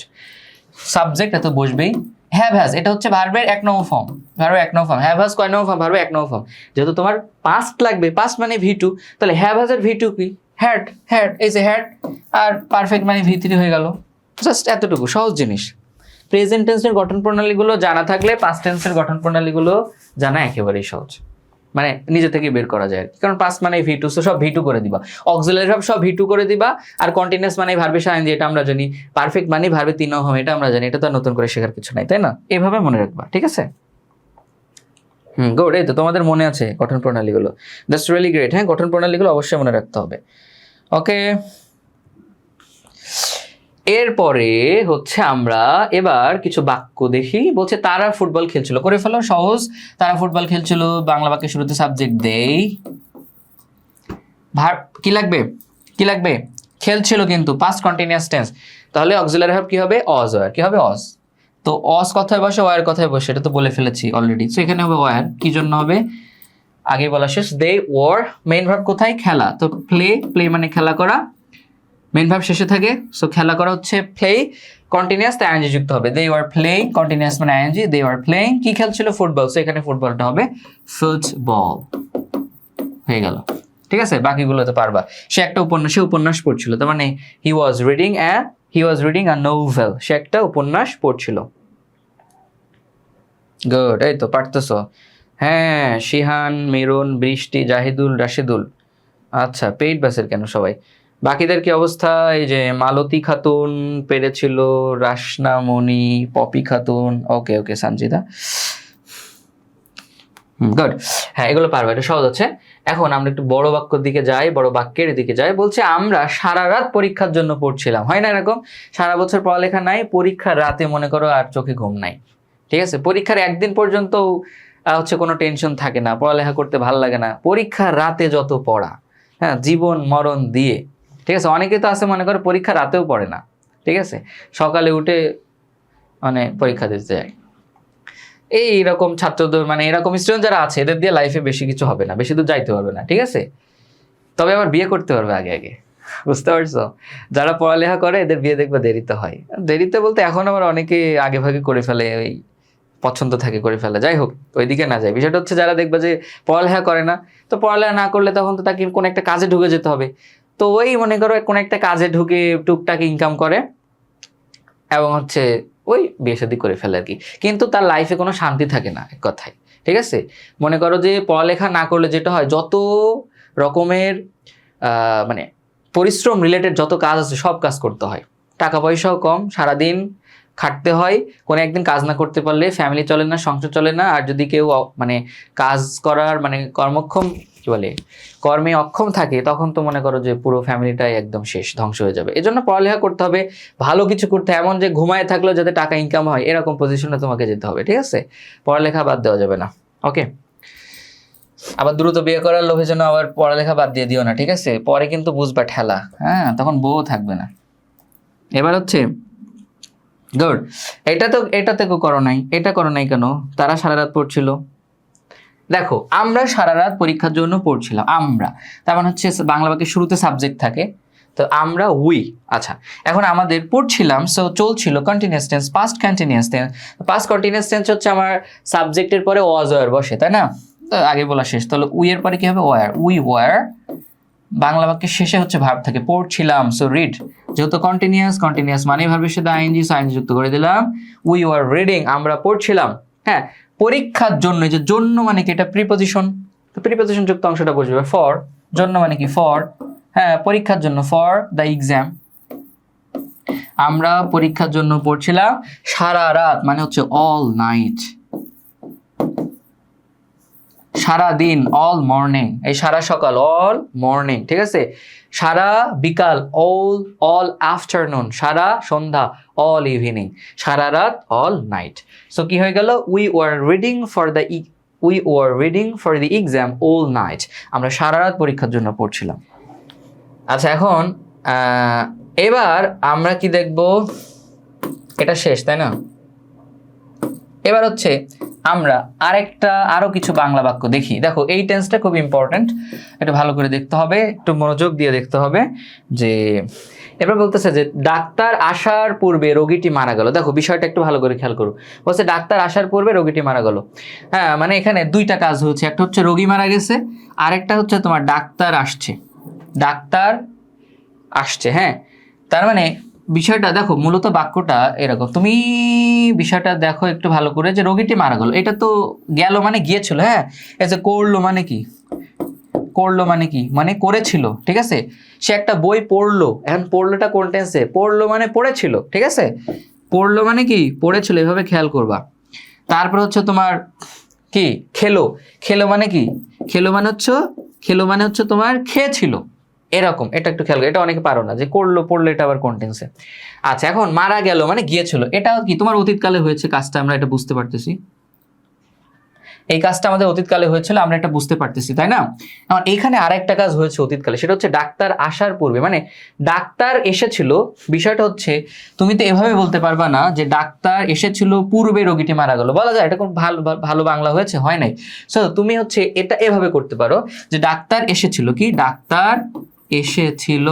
সাবজেক্ট এত বসবেই, হ্যাভ হ্যাজ এটা হচ্ছে ভার্বের 1 নং ফর্ম, ভার্বের 1 নং ফর্ম, হ্যাভ হ্যাজ কয় নং ফর্ম, ভার্বের 1 নং ফর্ম। যেহেতু তোমার পাস্ট লাগবে, পাস্ট মানে ভি2, তাহলে হ্যাভ হ্যাজ এর ভি2 কি, হ্যাড, এই যে হ্যাড, আর পারফেক্ট মানে ভি3 হয়ে গেল। জাস্ট এতটুকু সহজ জিনিস। প্রেজেন্ট টেন্সের গঠন প্রণালীগুলো জানা থাকলে পাস্ট টেন্সের গঠন প্রণালীগুলো জানা একেবারেই সহজ, মানে নিজে থেকে বের করা যায়। কারণ পাস্ট মানে ভি2, সব ভি2 করে দিবা, অক্সিলারি ভার্ব সব ভি2 করে দিবা, আর কন্টিনিউয়াস মানে ভার্বে সাইন এটা আমরা জানি, পারফেক্ট মানে ভার্বে 3 নং ফর্ম এটা আমরা জানি, এটা তো নতুন করে শেখার কিছু নাই তাই না? এভাবে মনে রাখবা, ঠিক আছে? গুড, এই তো তোমাদের মনে আছে গঠন প্রণালীগুলো, দ্যাটস রিয়েলি গ্রেট। হ্যাঁ, গঠন প্রণালীগুলো অবশ্যই মনে রাখতে হবে। ওকে, এরপরে হচ্ছে আমরা এবার কিছু বাক্য দেখি। বলছে তারা ফুটবল খেলছিল, করে ফেলো সহজ। তারা ফুটবল খেলছিল, বাংলা বাক্যের শুরুতে সাবজেক্ট দেই, কি লাগবে, কি লাগবে, খেলছিল কিন্তু পাস্ট কন্টিনিউয়াস টেন্স, তাহলে অক্সিলারি ভার্ব কি হবে, অজ ওয়্যার, কি হবে অজ। তো অজ কথায় বসে, ওয়্যার কথায় বসে, এটা তো বলে ফেলেছি অলরেডি। সো এখানে হবে ওয়্যার, কি জন্য হবে আগে বলা শেষ। দে ওয়ার, মেইন ভার্ব কোথায়, খেলা, তো প্লে মানে খেলা করা, মেইন ভার্ব শেষে থাকে, সো খেলা করা হচ্ছে প্লে, কন্টিনিউয়াস তাই আইএনজি যুক্ত হবে, দে ওয়ার প্লেইং, কন্টিনিউয়াস মানে আইএনজি, দে ওয়ার প্লেইং, কি খেলছিল ফুটবল, সো এখানে ফুটবলটা হবে ফুটবল, হয়ে গেল। ঠিক আছে, বাকিগুলো তো পারবা। সে একটা উপন্যাস পড়ছিল, তার মানে হি ওয়াজ রিডিং আ নোভেল, সে একটা উপন্যাস পড়ছিল। গুড, এই তো পারতেছো। হ্যাঁ, শিহান, মেরুন, বৃষ্টি, জাহিদুল, রাশেদুল, আচ্ছা পেইড বাসের কেন সবাই। বাকিদের কি অবস্থা, এই যে মালতী খাতুন পেরেছিল, রাসনা মণি, পপি খাতুন, ওকে সঞ্জিদা, গুড। হ্যাঁ, এগুলো পারবে, এটা সহজ আছে। এখন আমরা একটু বড় বাক্যের দিকে যাই। বলছে আমরা সারা রাত পরীক্ষার জন্য পড়ছিলাম, হয় না এরকম, সারা বছর পড়ালেখা নাই, পরীক্ষার রাতে মনে করো আর চোখে ঘুম নাই, ঠিক আছে, পরীক্ষার একদিন পর্যন্ত হচ্ছে কোনো টেনশন থাকে না, পড়ালেখা করতে ভালো লাগে না, পরীক্ষার রাতে যত পড়া, হ্যাঁ, জীবন মরণ দিয়ে, ঠিক আছে। অনেকে তো আছে মনে করো পরীক্ষা রাতেও পড়ে না, ঠিক আছে, সকালে উঠে মানে পরীক্ষা দিতে যায়। এইরকম ছাত্রদের মানে এরকম স্টুডেন্ট যারা আছে এদের দিয়ে লাইফে বেশি কিছু হবে না, বেশি দূর যাইতে পারবে না, ঠিক আছে। তবে আবার বিয়ে করতে পারবে আগে, বুঝতে পারছো? যারা পড়ালেখা করে এদের বিয়ে দেখবে দেরিতে হয়, দেরিতে বলতে এখন আবার অনেকে আগে ভাগে করে ফেলে, ওই পছন্দ থাকে করে ফেলে। যাই হোক, ওইদিকে না যায়। বিষয়টা হচ্ছে যারা দেখবে যে পড়ালেখা করে না, তো পড়ালেখা না করলে তখন তো তাকে কোনো একটা কাজে ঢুকে যেতে হবে, তো ওই মনে করো কোনো একটা কাজে ঢুকে টুকটাক ইনকাম করে এবং হচ্ছে ওই বিয়ে শাদী করে ফেলে আর কি, কিন্তু তার লাইফে কোনো শান্তি থাকে না এক কথায়, ঠিক আছে। মনে করো যে পড়ালেখা না করলে যেটা হয়, যত রকমের মানে পরিশ্রম রিলেটেড যত কাজ আছে সব কাজ করতে হয়, টাকা পয়সাও কম, সারাদিন খাটতে হয়, কোনো একদিন কাজ না করতে পারলে ফ্যামিলি চলে না, সংসার চলে না। আর যদি কেউ মানে কাজ করার মানে কর্মে অক্ষম থাকে, তখন তো মনে করো যে পুরো ফ্যামিলিটাই একদম শেষ, ধ্বংস হয়ে যাবে। এজন্য পড়ালেখা করতে হবে, ভালো কিছু করতে, এমন যে ঘুমায় থাকলেও যাতে টাকা ইনকাম হয় এরকম পজিশনে তোমাকে যেতে হবে, ঠিক আছে। পড়ালেখা বাদ দেওয়া যাবে না, ওকে। আবার দ্রুত বিয়ে করার লোভে যেন আবার পড়ালেখা বাদ দিয়ে দিও না, ঠিক আছে, পরে কিন্তু বুঝবা ঠেলা, হ্যাঁ, তখন বউ থাকবে না। এবার হচ্ছে গুড, এটাতে করো নাই, এটা করো নাই কেন, তারা সারা রাত পড়ছিল। দেখো, আমরা সারা রাত পরীক্ষার জন্য পড়ছিলাম, আমরা তার মানে হচ্ছে বাংলা বাক্যের শুরুতে সাবজেক্ট থাকে, তো আমরা উই। আচ্ছা, এখন আমাদের পড়ছিলাম, সো চলছিল, continuous tense, past continuous tense. Past continuous tense হচ্ছে আমার সাবজেক্টের পরে ওয়াজ ওয়্যার বসে, তাই না, তো আগে বলা শেষ। তাহলে উই এর পরে কি হবে, ওয়্যার, উই ওয়্যার। বাংলা বাক্যের শেষে হচ্ছে ভার্ব থাকে, পড়ছিলাম, সো রিড, যেহেতু কন্টিনিউয়াস মানে ভার্বের সাথে আইএনজি, সো আইএনজি যুক্ত করে দিলাম, উই ওয়ার রিডিং, আমরা পড়ছিলাম। হ্যাঁ, পরীক্ষার জন্য, যে জন্য মানে কি, এটা প্রিপজিশন, তো প্রিপজিশন যুক্ত অংশটা বসবে ফর, জন্য মানে কি ফর, হ্যাঁ, পরীক্ষার জন্য, ফর দ্য এক্সাম, আমরা পরীক্ষার জন্য পড়ছিলাম সারা রাত, মানে হচ্ছে অল নাইট, সারা দিন অল মর্নিং, এই সারা সকাল অল মর্নিং, ঠিক আছে, সারা বিকাল অল আফটারনুন, সারা সন্ধ্যা অল ইভিনিং, সারা রাত অল নাইট। সো কি হয়ে গেল, we were reading for the exam all night, আমরা সারা রাত পরীক্ষার জন্য পড়ছিলাম। আচ্ছা, এখন এবার আমরা কি দেখব, এটা শেষ তাই না? এবার হচ্ছে আমরা আরো কিছু বাংলা বাক্য দেখি। দেখো এই টেন্সটা খুব ইম্পর্টেন্ট, এটা ভালো করে দেখতে হবে, একটু মনোযোগ দিয়ে দেখতে হবে। যে এবার বলতেছে যে ডাক্তার আসার পূর্বে রোগীটি মারা গেল। দেখো বিষয়টা একটু ভালো করে খেয়াল করো, বলছে ডাক্তার আসার পূর্বে রোগীটি মারা গেল। হ্যাঁ, মানে এখানে দুইটা কাজ হচ্ছে, একটা হচ্ছে রোগী মারা গেছে, আরেকটা হচ্ছে তোমার ডাক্তার আসছে। হ্যাঁ, তার মানে বিষয়টা দেখো, মূলত বাক্যটা এরকম, তুমি বিষয়টা দেখো একটু ভালো করে, যে রোগীটি মারা গেল, এটা তো গেল মানে গিয়েছিল। হ্যাঁ, এই যে করলো মানে কি, মানে করেছিল, ঠিক আছে, সে একটা বই পড়লো, এখন পড়লোটা কোন টেন্সে, পড়লো মানে পড়েছিল, ঠিক আছে, পড়লো মানে কি পড়েছিল, এভাবে খেয়াল করবা। তারপর হচ্ছে তোমার কি খেলো মানে কি, খেলো মানে হচ্ছে তোমার খেয়েছিল, এরকম, এটা একটু খেয়াল করো, এটা অনেকে পারো না যে পড়লো এটা আবার কোন টেন্সে। আচ্ছা, এখন মারা গেল মানে গিয়েছিল, এটাও কি তোমার অতীতকালে হয়েছে কাজটা, আমরা এটা বুঝতে পারতেছি, এই কাজটা আমাদের অতীতকালে হয়েছিল, আমরা এটা বুঝতে পারতেছি, তাই না? এখন এইখানে আরেকটা কাজ হয়েছে অতীতকালে, সেটা হচ্ছে ডাক্তার আসার পূর্বে, মানে ডাক্তার এসেছিল। বিষয়টা হচ্ছে তুমি তো এভাবে বলতে পারবা না যে ডাক্তার এসেছিল পূর্বে রোগীটি মারা গেল, বলা যায়, এটা কোন ভালো বাংলা হয়েছে, হয় নাই। সো তুমি হচ্ছে এটা এভাবে করতে পারো যে ডাক্তার এসেছিল, কি ডাক্তার এসেছিল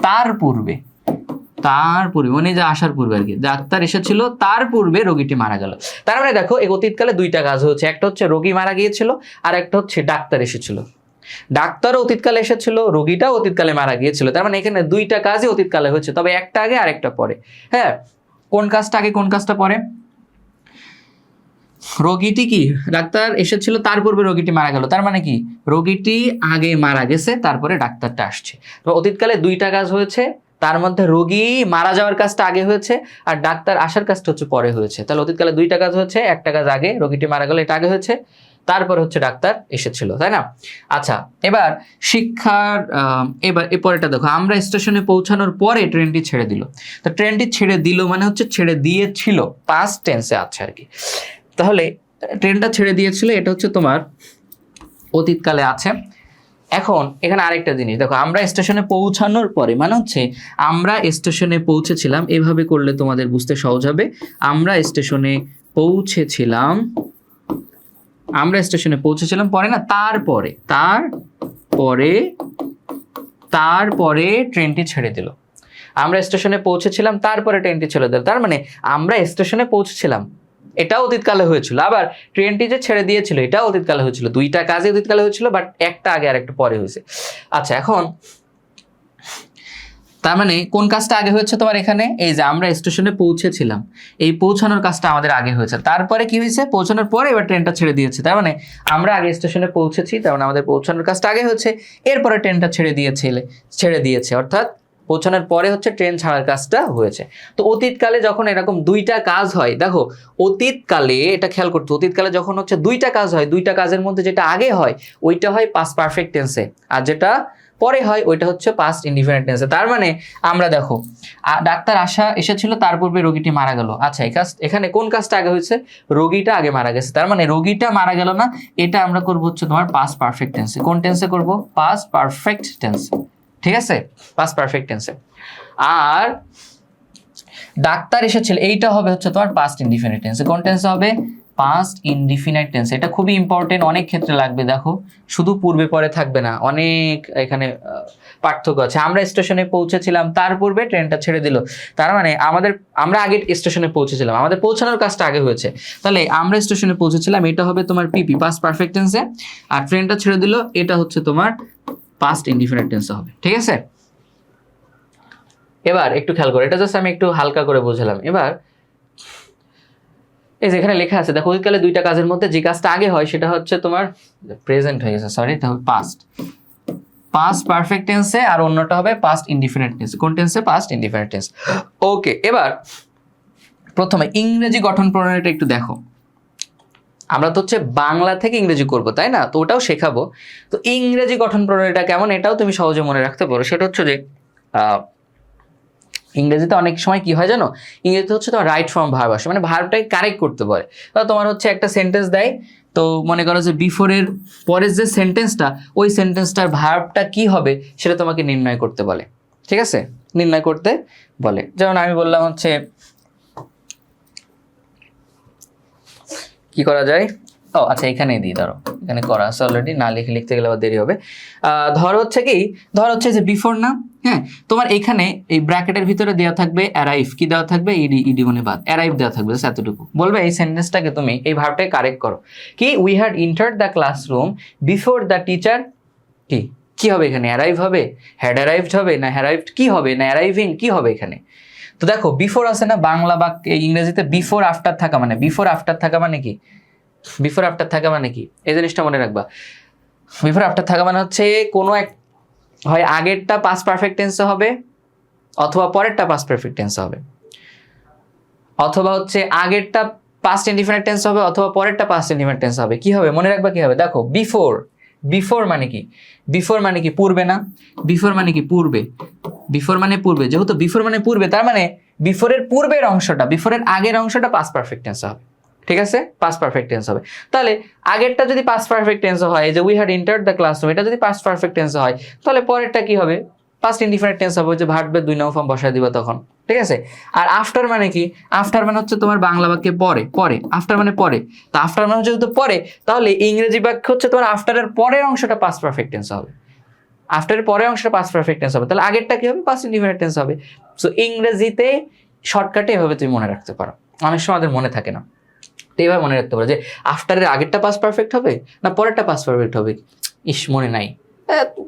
তার পূর্বে, মানে যে আসার পূর্বে আর কি, ডাক্তার এসেছিল তার পূর্বে রোগীটি মারা গেল। তার মানে দেখো এই অতীতকালে দুইটা কাজ হচ্ছে, একটা হচ্ছে রোগী মারা গিয়েছিল, আর একটা হচ্ছে ডাক্তার এসেছিল। ডাক্তারও অতীতকালে এসেছিল, রোগীটাও অতীতকালে মারা গিয়েছিল, তার মানে এখানে দুইটা কাজই অতীতকালে হচ্ছে, তবে একটা আগে আর একটা পরে। হ্যাঁ, কোন কাজটা আগে কোন কাজটা পরে? রোগীটি কি, ডাক্তার এসেছিল তার পূর্বে রোগীটি মারা গেল, তার মানে কি রোগীটি আগে মারা গেছে, তারপরে ডাক্তারটা আসছে। তো অতীতকালে দুইটা কাজ হয়েছে, তার মধ্যে রোগী মারা যাওয়ার কাজটা আগে হয়েছে, আর ডাক্তার আসার কাজটা হচ্ছে পরে হয়েছে। তাহলে অতীতকালে দুইটা কাজ হয়েছে, একটা কাজ আগে, রোগীটি মারা গেল, এটা আগে হয়েছে, তারপর হচ্ছে ডাক্তার এসেছিল, তাই না? আচ্ছা, এবার শিক্ষার এরপরেটা দেখো, আমরা স্টেশনে পৌঁছানোর পরে ট্রেনটি ছেড়ে দিল। তো ট্রেনটি ছেড়ে দিল মানে হচ্ছে ছেড়ে দিয়েছিল, পাস্ট টেন্সে আছে আর কি। তাহলে ট্রেনটা ছেড়ে দিয়েছিল, এটা হচ্ছে তোমার অতীতকালে আছে। এখন এখানে আরেকটা জিনিস দেখো, আমরা স্টেশনে পৌঁছানোর পরে মানে হচ্ছে আমরা স্টেশনে পৌঁছেছিলাম, এভাবে করলে তোমাদের বুঝতে সহজ হবে। আমরা স্টেশনে পৌঁছেছিলাম পরে না, তারপরে ট্রেনটি ছেড়ে দিল। আমরা স্টেশনে পৌঁছেছিলাম, তারপরে ট্রেনটি ছেড়ে দিল, তার মানে আমরা স্টেশনে পৌঁছেছিলাম, এটাও অতীতকালে হয়েছিল, আবার ট্রেনটি যে ছেড়ে দিয়েছিল এটাও অতীতকালে হয়েছিল, দুইটা কাজই অতীতকালে হয়েছিল, বাট একটা আগে আর একটা পরে হয়েছে। আচ্ছা, এখন তার মানে কোন কাজটা আগে হয়েছে তোমার এখানে, এই যে আমরা স্টেশনে পৌঁছেছিলাম, এই পৌঁছানোর কাজটা আমাদের আগে হয়েছে, তারপরে কি হয়েছে, পৌঁছানোর পরে এবার ট্রেনটা ছেড়ে দিয়েছে, তার মানে আমরা আগে স্টেশনে পৌঁছেছি, তার মানে আমাদের পৌঁছানোর কাজটা আগে হয়েছে, এরপরে ট্রেনটা ছেড়ে দিয়েছে, অর্থাৎ পৌঁছানোর পরে হচ্ছে ট্রেন ছাড়ার কাজটা হয়েছে। তো অতীতকালে যখন এরকম দুইটা কাজ হয়, দেখো অতীতকালে এটা খেয়াল করতে, অতীতকালে যখন হচ্ছে দুইটা কাজ হয়, দুইটা কাজের মধ্যে যেটা আগে হয় ওইটা হয় পাস্ট পারফেক্ট টেন্সে, আর যেটা পরে হয় ওইটা হচ্ছে পাস্ট ইনডিফিনিট টেন্সে। তার মানে আমরা দেখো ডাক্তার এসেছিল তার পূর্বে রোগীটি মারা গেল। আচ্ছা, এই কাজ এখানে কোন কাজটা আগে হয়েছে, রোগীটা আগে মারা গেছে, তার মানে রোগীটা মারা গেল না, এটা আমরা করব হচ্ছে তোমার পাস্ট পারফেক্ট টেন্সে। কোন টেন্সে করব, পাস্ট পারফেক্ট টেন্সে, ঠিক আছে, পাস্ট পারফেক্ট টেন্সে। আর ডাক্তার এসেছিল এইটা হবে হচ্ছে তোমার পাস্ট ইনডিফিনিট টেন্সে। কোন টেন্সে হবে, পাস্ট ইনডিফিনিট টেন্স। এটা খুবই ইম্পর্টেন্ট, অনেক ক্ষেত্রে লাগবে, দেখো শুধু পূর্বে পরে থাকবে না, অনেক এখানে পার্থক্য আছে। আমরা স্টেশনে পৌঁছেছিলাম, তার পূর্বে ট্রেনটা ছেড়ে দিল, তার মানে আমরা আগে স্টেশনে পৌঁছেছিলাম, আমাদের পৌঁছানোর কাজটা আগে হয়েছে, তাহলে আমরা স্টেশনে পৌঁছেছিলাম এটা হবে তোমার পিপি, পাস্ট পারফেক্ট টেন্সে, আর ট্রেনটা ছেড়ে দিল এটা হচ্ছে তোমার পাস্ট ইনডিফিনিট টেন্সে হবে, ঠিক আছে? এবার একটু খেয়াল করো, এটা জাস্ট আমি একটু হালকা করে বুঝলাম। এবার এই যেখানে লেখা আছে দেখো, অতীতকালে দুইটা কাজের মধ্যে যে কাজটা আগে হয় সেটা হচ্ছে তোমার প্রেজেন্ট হয়ে গেছে, সরি, এটা হবে পাস্ট পারফেক্ট টেন্সে, আর অন্যটা হবে পাস্ট ইনডিফিনিট টেন্স। কোন টেন্সে? Past indefinite tense. ওকে, এবার প্রথমে ইংরেজি গঠন প্রণালীটা একটু দেখো। আমরা তো হচ্ছে বাংলা থেকে ইংরেজি করব, তাই না? তো ওটাও শেখাবো। তো ইংরেজি গঠন প্রণালীটা কেমন এটাও তুমি সহজে মনে রাখতে পারো। সেটা হচ্ছে যে ইংরেজিতে অনেক সময় কি হয় জানো, ইংরেজিতে হচ্ছে তোমার রাইট ফর্ম ভার্ব আসে, মানে ভার্বটাকে কারেক্ট করতে পারে। তোমার হচ্ছে একটা সেন্টেন্স দেয়, তো মনে করো যে বিফোরের পরের যে সেন্টেন্সটা, ওই সেন্টেন্সটার ভার্বটা কি হবে সেটা তোমাকে নির্ণয় করতে বলে। ঠিক আছে, নির্ণয় করতে বলে। যেমন আমি বললাম হচ্ছে, কি করা যায়? ও আচ্ছা, এখানেই দিই, ধরো এখানে করা আছে অলরেডি, না লিখতে গেলে আবার দেরি হবে। ধর হচ্ছে কি, ধর হচ্ছে যে বিফোর না, হ্যাঁ, তোমার এখানে এই ব্র্যাকেটের ভিতরে দেওয়া থাকবে অ্যারাইভ, কি দেওয়া থাকবে? ইডি মানে বাদ, অ্যারাইভ দেওয়া থাকবে, এতটুকু বলবে। এই সেন্টেন্সটাকে তুমি এই ভার্বটাকে কারেক্ট করো, কি we had entered the classroom before the teacher, কি হবে এখানে? অ্যারাইভ হবে, হ্যাড অ্যারাইভড হবে, না অ্যারাইভড কি হবে, না অ্যারাইভিং কি হবে এখানে? তো দেখো বিফোর আছে না বাংলা বাক্যে, ইংরেজিতে বিফোর আফটার থাকা মানে, বিফোর আফটার থাকা মানে কি? বিফোর আফটার থাকা মানে কি? এই জিনিসটা মনে রাখবা। বিফোর আফটার থাকা মানে হচ্ছে কোনো এক, হয় আগেরটা পাস্ট পারফেক্ট টেন্সে হবে, অথবা পরেরটা পাস্ট পারফেক্ট টেন্সে হবে, অথবা হচ্ছে আগেরটা পাস্ট ইনডিফিনিট টেন্স হবে, অথবা পরেরটা পাস্ট ইনডিফিনিট টেন্স হবে। কি হবে মনে রাখবা? কি হবে দেখো, বিফোর, বিফোর মানে কি? বিফোর মানে কি? পূর্বে না? বিফোর মানে কি? পূর্বে। বিফোর মানে পূর্বে, যেহেতু বিফোর মানে পূর্বে, তার মানে বিফোরের পূর্বের অংশটা, বিফোরের আগের অংশটা পাস্ট পারফেক্ট টেন্স হবে। ঠিক আছে, পাস্ট পারফেক্ট টেন্স হবে। তাহলে আগেরটা যদি পাস্ট পারফেক্ট টেন্স হয়, যে we had entered the classroom, এটা যদি পাস্ট পারফেক্ট টেন্স হয়, তাহলে পরেরটা কি হবে? পাস্ট ইনডিফিনিট টেন্স হবে, যে ভার্বের 2 নম্বর ফর্ম বসায় দিবা তখন। ঠিক আছে। আর আফটার মানে কি? আফটার মানে হচ্ছে তোমার বাংলা বাক্যে পরে, পরে, আফটার মানে পরে। তো আফটার মানে যেহেতু পরে, তাহলে ইংরেজি বাক্য হচ্ছে তোমার আফটারের পরের অংশটা পাস্ট পারফেক্ট টেন্স হবে, আফটারের পরের অংশটা পাস্ট পারফেক্ট টেন্স হবে। তাহলে আগেরটা কি হবে? পাস্ট ইনডিফিনিট টেন্স হবে। সো ইংরেজিতে শর্টকাটে এভাবে তুমি মনে রাখতে পারো, অনেক সময় আমাদের মনে থাকে না। তো এইভাবে মনে রাখতে পারো যে আফটারের আগেরটা পাস্ট পারফেক্ট হবে না পরেরটা পাস্ট পারফেক্ট হবে, মনে নাই,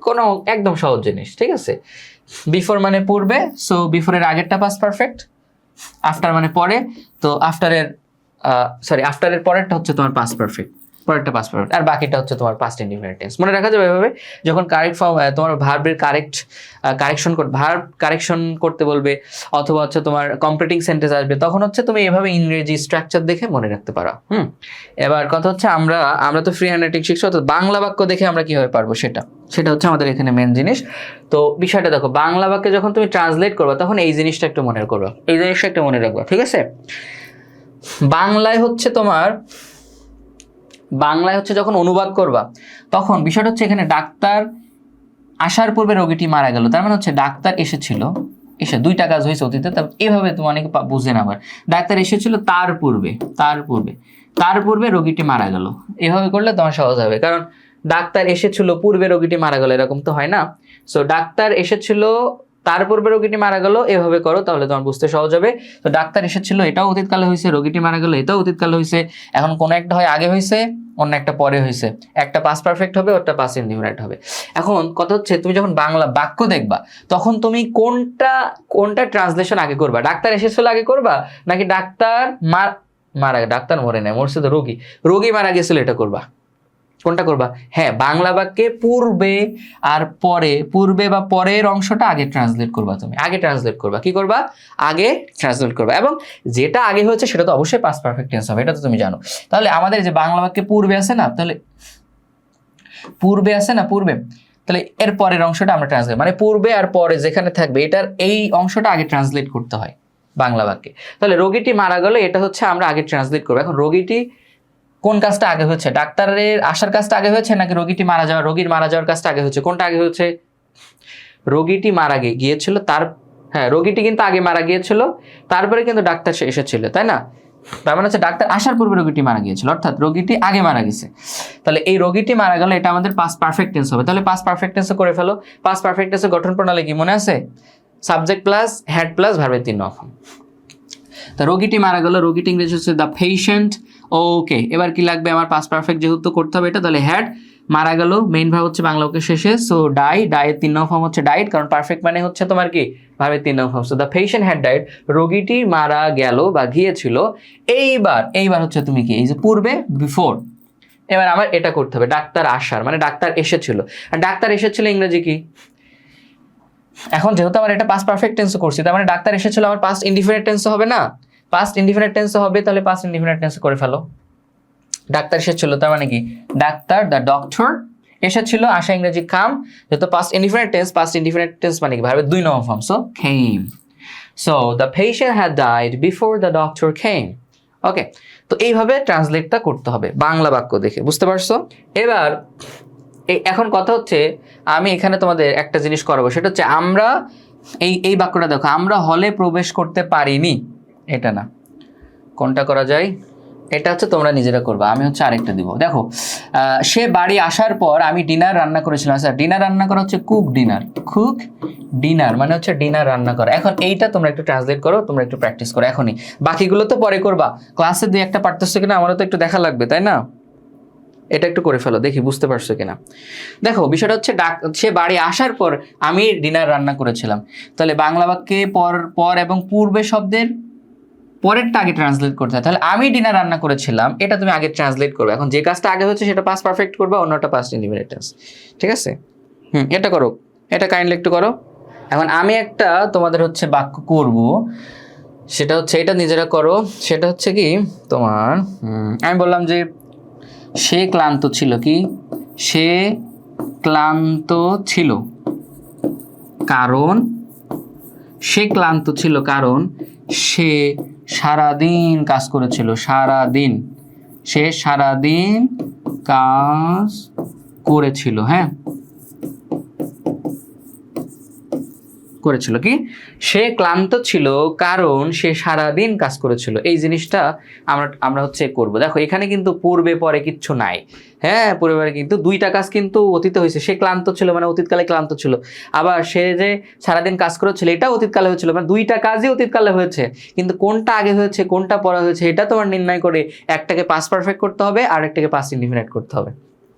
কোনো একদম সহজ জিনিস। ঠিক আছে, বিফোর মানে পূর্বে, সো বিফোরের আগেরটা পাস্ট পারফেক্ট, আফটার মানে পরে, তো আফটারের আফটারের পরেরটা হচ্ছে তোমার পাস্ট পারফেক্ট, পরেরটা পাস্ট পারফেক্ট, আর বাকিটা হচ্ছে তোমার পাস্ট ইনডিফিনিট টেন্স। মনে রাখা যাবে এভাবে। যখন কারেক্ট ফর্ম তোমার ভার্বের ভার্ব কারেকশন করতে বলবে, অথবা হচ্ছে তোমার কমপ্লিটিং সেন্টেন্স আসবে, তখন হচ্ছে তুমি এভাবে ইংরেজি স্ট্রাকচার দেখে মনে রাখতে পারো। এবার কথা হচ্ছে আমরা তো ফ্রি হ্যান্ডরাইটিং শিখছি, অর্থাৎ বাংলা বাক্য দেখে আমরা কিভাবে পারবো সেটা হচ্ছে আমাদের এখানে মেন জিনিস। তো বিষয়টা দেখো, বাংলা বাক্যে যখন তুমি ট্রান্সলেট করবে তখন এই জিনিসটা একটু মনে করবে, এই জিনিসটা একটু মনে রাখবা। ঠিক আছে, বাংলায় হচ্ছে যখন অনুবাদ করবা, তখন বিষয়টা হচ্ছে এখানে ডাক্তার আসার পূর্বে রোগীটি মারা গেল, তার মানে হচ্ছে ডাক্তার এসেছিল, এসে 2টা কাজ হয়েছে অতীতে। এইভাবে তুমি অনেকে বুঝে না, আবার ডাক্তার এসেছিল তার পূর্বে রোগীটি মারা গেল, এভাবে করলে তোমার সহজ হবে। কারণ ডাক্তার এসেছিল পূর্বে রোগীটি মারা গেল, এরকম তো হয় না। সো ডাক্তার এসেছিল তার পূর্বে রোগীটি মারা গেল, এভাবে করো, তাহলে তোমার বুঝতে সহজ হবে। তো ডাক্তার এসেছিল, এটাও অতীতকালে হয়েছে, রোগীটি মারা গেল, এটাও অতীতকালে হয়েছে। এখন কোন একটা হয় আগে হয়েছে, অন্য একটা পরে হয়েছে, একটা পাস্ট পারফেক্ট হবে, ওটা পাস্ট ইনডিফিনিট হবে। এখন কথা হচ্ছে, তুমি যখন বাংলা বাক্য দেখবা, তখন তুমি কোনটা ট্রান্সলেশন আগে করবা? ডাক্তার এসেছিল আগে করবা, নাকি ডাক্তার ডাক্তার মরে নাই, মরছে তো রোগী মারা গেছিল, এটা করবা? কোনটা করবা? হ্যাঁ, বাংলা বাক্যে পূর্বে আর পরে, পূর্বে বা পরের অংশটা আগে ট্রান্সলেট করবা। তুমি আগে ট্রান্সলেট করবা, কি করবা? আগে ট্রান্সলেট করবা, এবং যেটা আগে হয়েছে সেটা তো অবশ্যই পাস্ট পারফেক্ট টেন্স হবে, এটা তো তুমি জানো। তাহলে আমাদের যে বাংলা বাক্যে পূর্বে আছে না, তাহলে তাহলে এর পরের অংশটা আমরা ট্রান্সলেট, মানে পূর্বে আর পরে যেখানে থাকবে এটার এই অংশটা আগে ট্রান্সলেট করতে হয় বাংলা বাক্যে। তাহলে রোগীটি মারা গেল, এটা হচ্ছে আমরা আগে ট্রান্সলেট করবো। এখন রোগীটি কোন কাজটা আগে হচ্ছে? ডাক্তারের আসার কাজটা আগে হচ্ছে, নাকি রোগীর মারা যাওয়ার কাজটা আগে হচ্ছে? কোনটা আগে হচ্ছে? রোগীটি মারা গিয়েছিল, রোগীটি কিন্তু আগে মারা গিয়েছিল, তারপরে কিন্তু ডাক্তার এসেছিল, তাই না? তার মানে হচ্ছে ডাক্তার আসার পূর্বে রোগীটি মারা গিয়েছিল, অর্থাৎ রোগীটি আগে মারা গেছে। তাহলে এই রোগীটি মারা গেল, এটা আমাদের পাস্ট পারফেক্ট টেন্স হবে। তাহলে পাস্ট পারফেক্ট টেন্স করে ফেলো। পাস্ট পারফেক্ট টেন্সের গঠন প্রণালী কি মনে আছে? সাবজেক্ট প্লাস হ্যাড প্লাস ভার্বের 3 নম্বর ফর্ম। তো রোগীটি মারা গেল, রোগীটি ইংরেজি হচ্ছে দ্য পেশেন্ট। ওকে, এবার কি লাগবে আমার? পাস্ট পারফেক্ট যেহেতু করতে হবে এটা, তাহলে হ্যাড, মারা গেল মেইন ভার্ব হচ্ছে বাংলা বাক্যের শেষে, সো ডাইয়ের 3 নম্বর ফর্ম হচ্ছে ডাইড, কারণ পারফেক্ট মানে হচ্ছে তোমার কি ভার্বের 3 নম্বর form. So the patient had died, রোগীটি মারা গেল বা গিয়েছিল। এইবার হচ্ছে তুমি কি, এই যে পূর্বে এবার আমার এটা করতে হবে, ডাক্তার আসার মানে ডাক্তার এসেছিল। আর ডাক্তার এসেছিল ইংরেজি কি? এখন যেহেতু আমার এটা পাস্ট পারফেক্ট টেন্স করছি, তার মানে ডাক্তার এসেছিল আমার পাস্ট ইনডিফিনিট টেন্স হবে না? পাস্ট ইনডিফিনিট টেন্স হবে, তাহলে পাস্ট ইনডিফিনিট টেন্স করে ফেলো। ডাক্তার এসেছিল তার মানে কি? ডাক্তার, দ্য ডক্টর এসেছিল, আসা ইংরেজি কাম, যেহেতু পাস্ট ইনডিফিনিট টেন্স মানে কি? ভার্বের 2 নম্বর form, so came. So the patient had died before the doctor came. ওকে, তো এইভাবে ট্রান্সলেটটা করতে হবে বাংলা বাক্য দেখে, বুঝতে পারছো? এবার এখন কথা হচ্ছে আমি এখানে তোমাদের একটা জিনিস করাবো, সেটা হচ্ছে আমরা এই বাক্যটা দেখো, আমরা হলে প্রবেশ করতে পারিনি, এটা না, কোনটা করা যায়? এটা হচ্ছে তোমরা নিজেরা করবা, আমি হচ্ছে আরেকটা দিব। দেখো, সে বাড়ি আসার পর আমি ডিনার রান্না করেছিলাম। আচ্ছা, ডিনার রান্না করা হচ্ছে কুক ডিনার মানে হচ্ছে ডিনার রান্না করা। এখন এইটা তোমরা একটু ট্রান্সলেট করো, তোমরা একটু প্র্যাকটিস করো এখনই, বাকিগুলো তো পরে করবা। ক্লাসে দিয়ে একটা পারতেছো কিনা আমারও তো একটু দেখা লাগবে, তাই না? এটা একটু করে ফেলো, দেখি বুঝতে পারছো কিনা। দেখো, বিষয়টা হচ্ছে সে বাড়ি আসার পর আমি ডিনার রান্না করেছিলাম। তাহলে বাংলা বাক্যে পর এবং পূর্বে শব্দের পরেরটা আগে ট্রান্সলেট করতে হয়। তাহলে আমি ডিনার রান্না করেছিলাম, এটা তুমি আগে ট্রান্সলেট করবে। এখন যে কাজটা আগে হচ্ছে সেটা পাস্ট পারফেক্ট করবে, অন্যটা পাস্ট ইনডিফিনিট টেন্স, ঠিক আছে? এটা করো, এটা কাইন্ডলি একটু করো। এখন আমি একটা তোমাদের হচ্ছে বাক্য করব, সেটা হচ্ছে এটা নিজেরা করো। সেটা হচ্ছে কি তোমার, আমি বললাম যে সে ক্লান্ত ছিল, কি? সে ক্লান্ত ছিল কারণ সে ক্লান্ত ছিল কারণ সে সারাদিন কাজ করেছিল। সে সারাদিন কাজ করেছিল, হ্যাঁ করেছিল। কি? সে ক্লান্ত ছিল কারণ সে সারাদিন কাজ করেছিল। এই জিনিসটা আমরা হচ্ছে করব। দেখো, এখানে কিন্তু পূর্বে পরে কিচ্ছু নাই, হ্যাঁ পূর্বে পরে কিন্তু 2টা কাজ কিন্তু অতীতে হয়েছে। সে ক্লান্ত ছিল মানে অতীতকালে ক্লান্ত ছিল, আবার সে যে সারাদিন কাজ করেছিল এটা অতীতকালে হয়েছিল, মানে 2টা কাজই অতীতকালে হয়েছে। কিন্তু কোনটা আগে হয়েছে কোনটা পরে হয়েছে এটা তোমার নির্ণয় করে একটাকে পাস্ট পারফেক্ট করতে হবে আর একটাকে পাস্ট ইনডিফিনিট করতে হবে,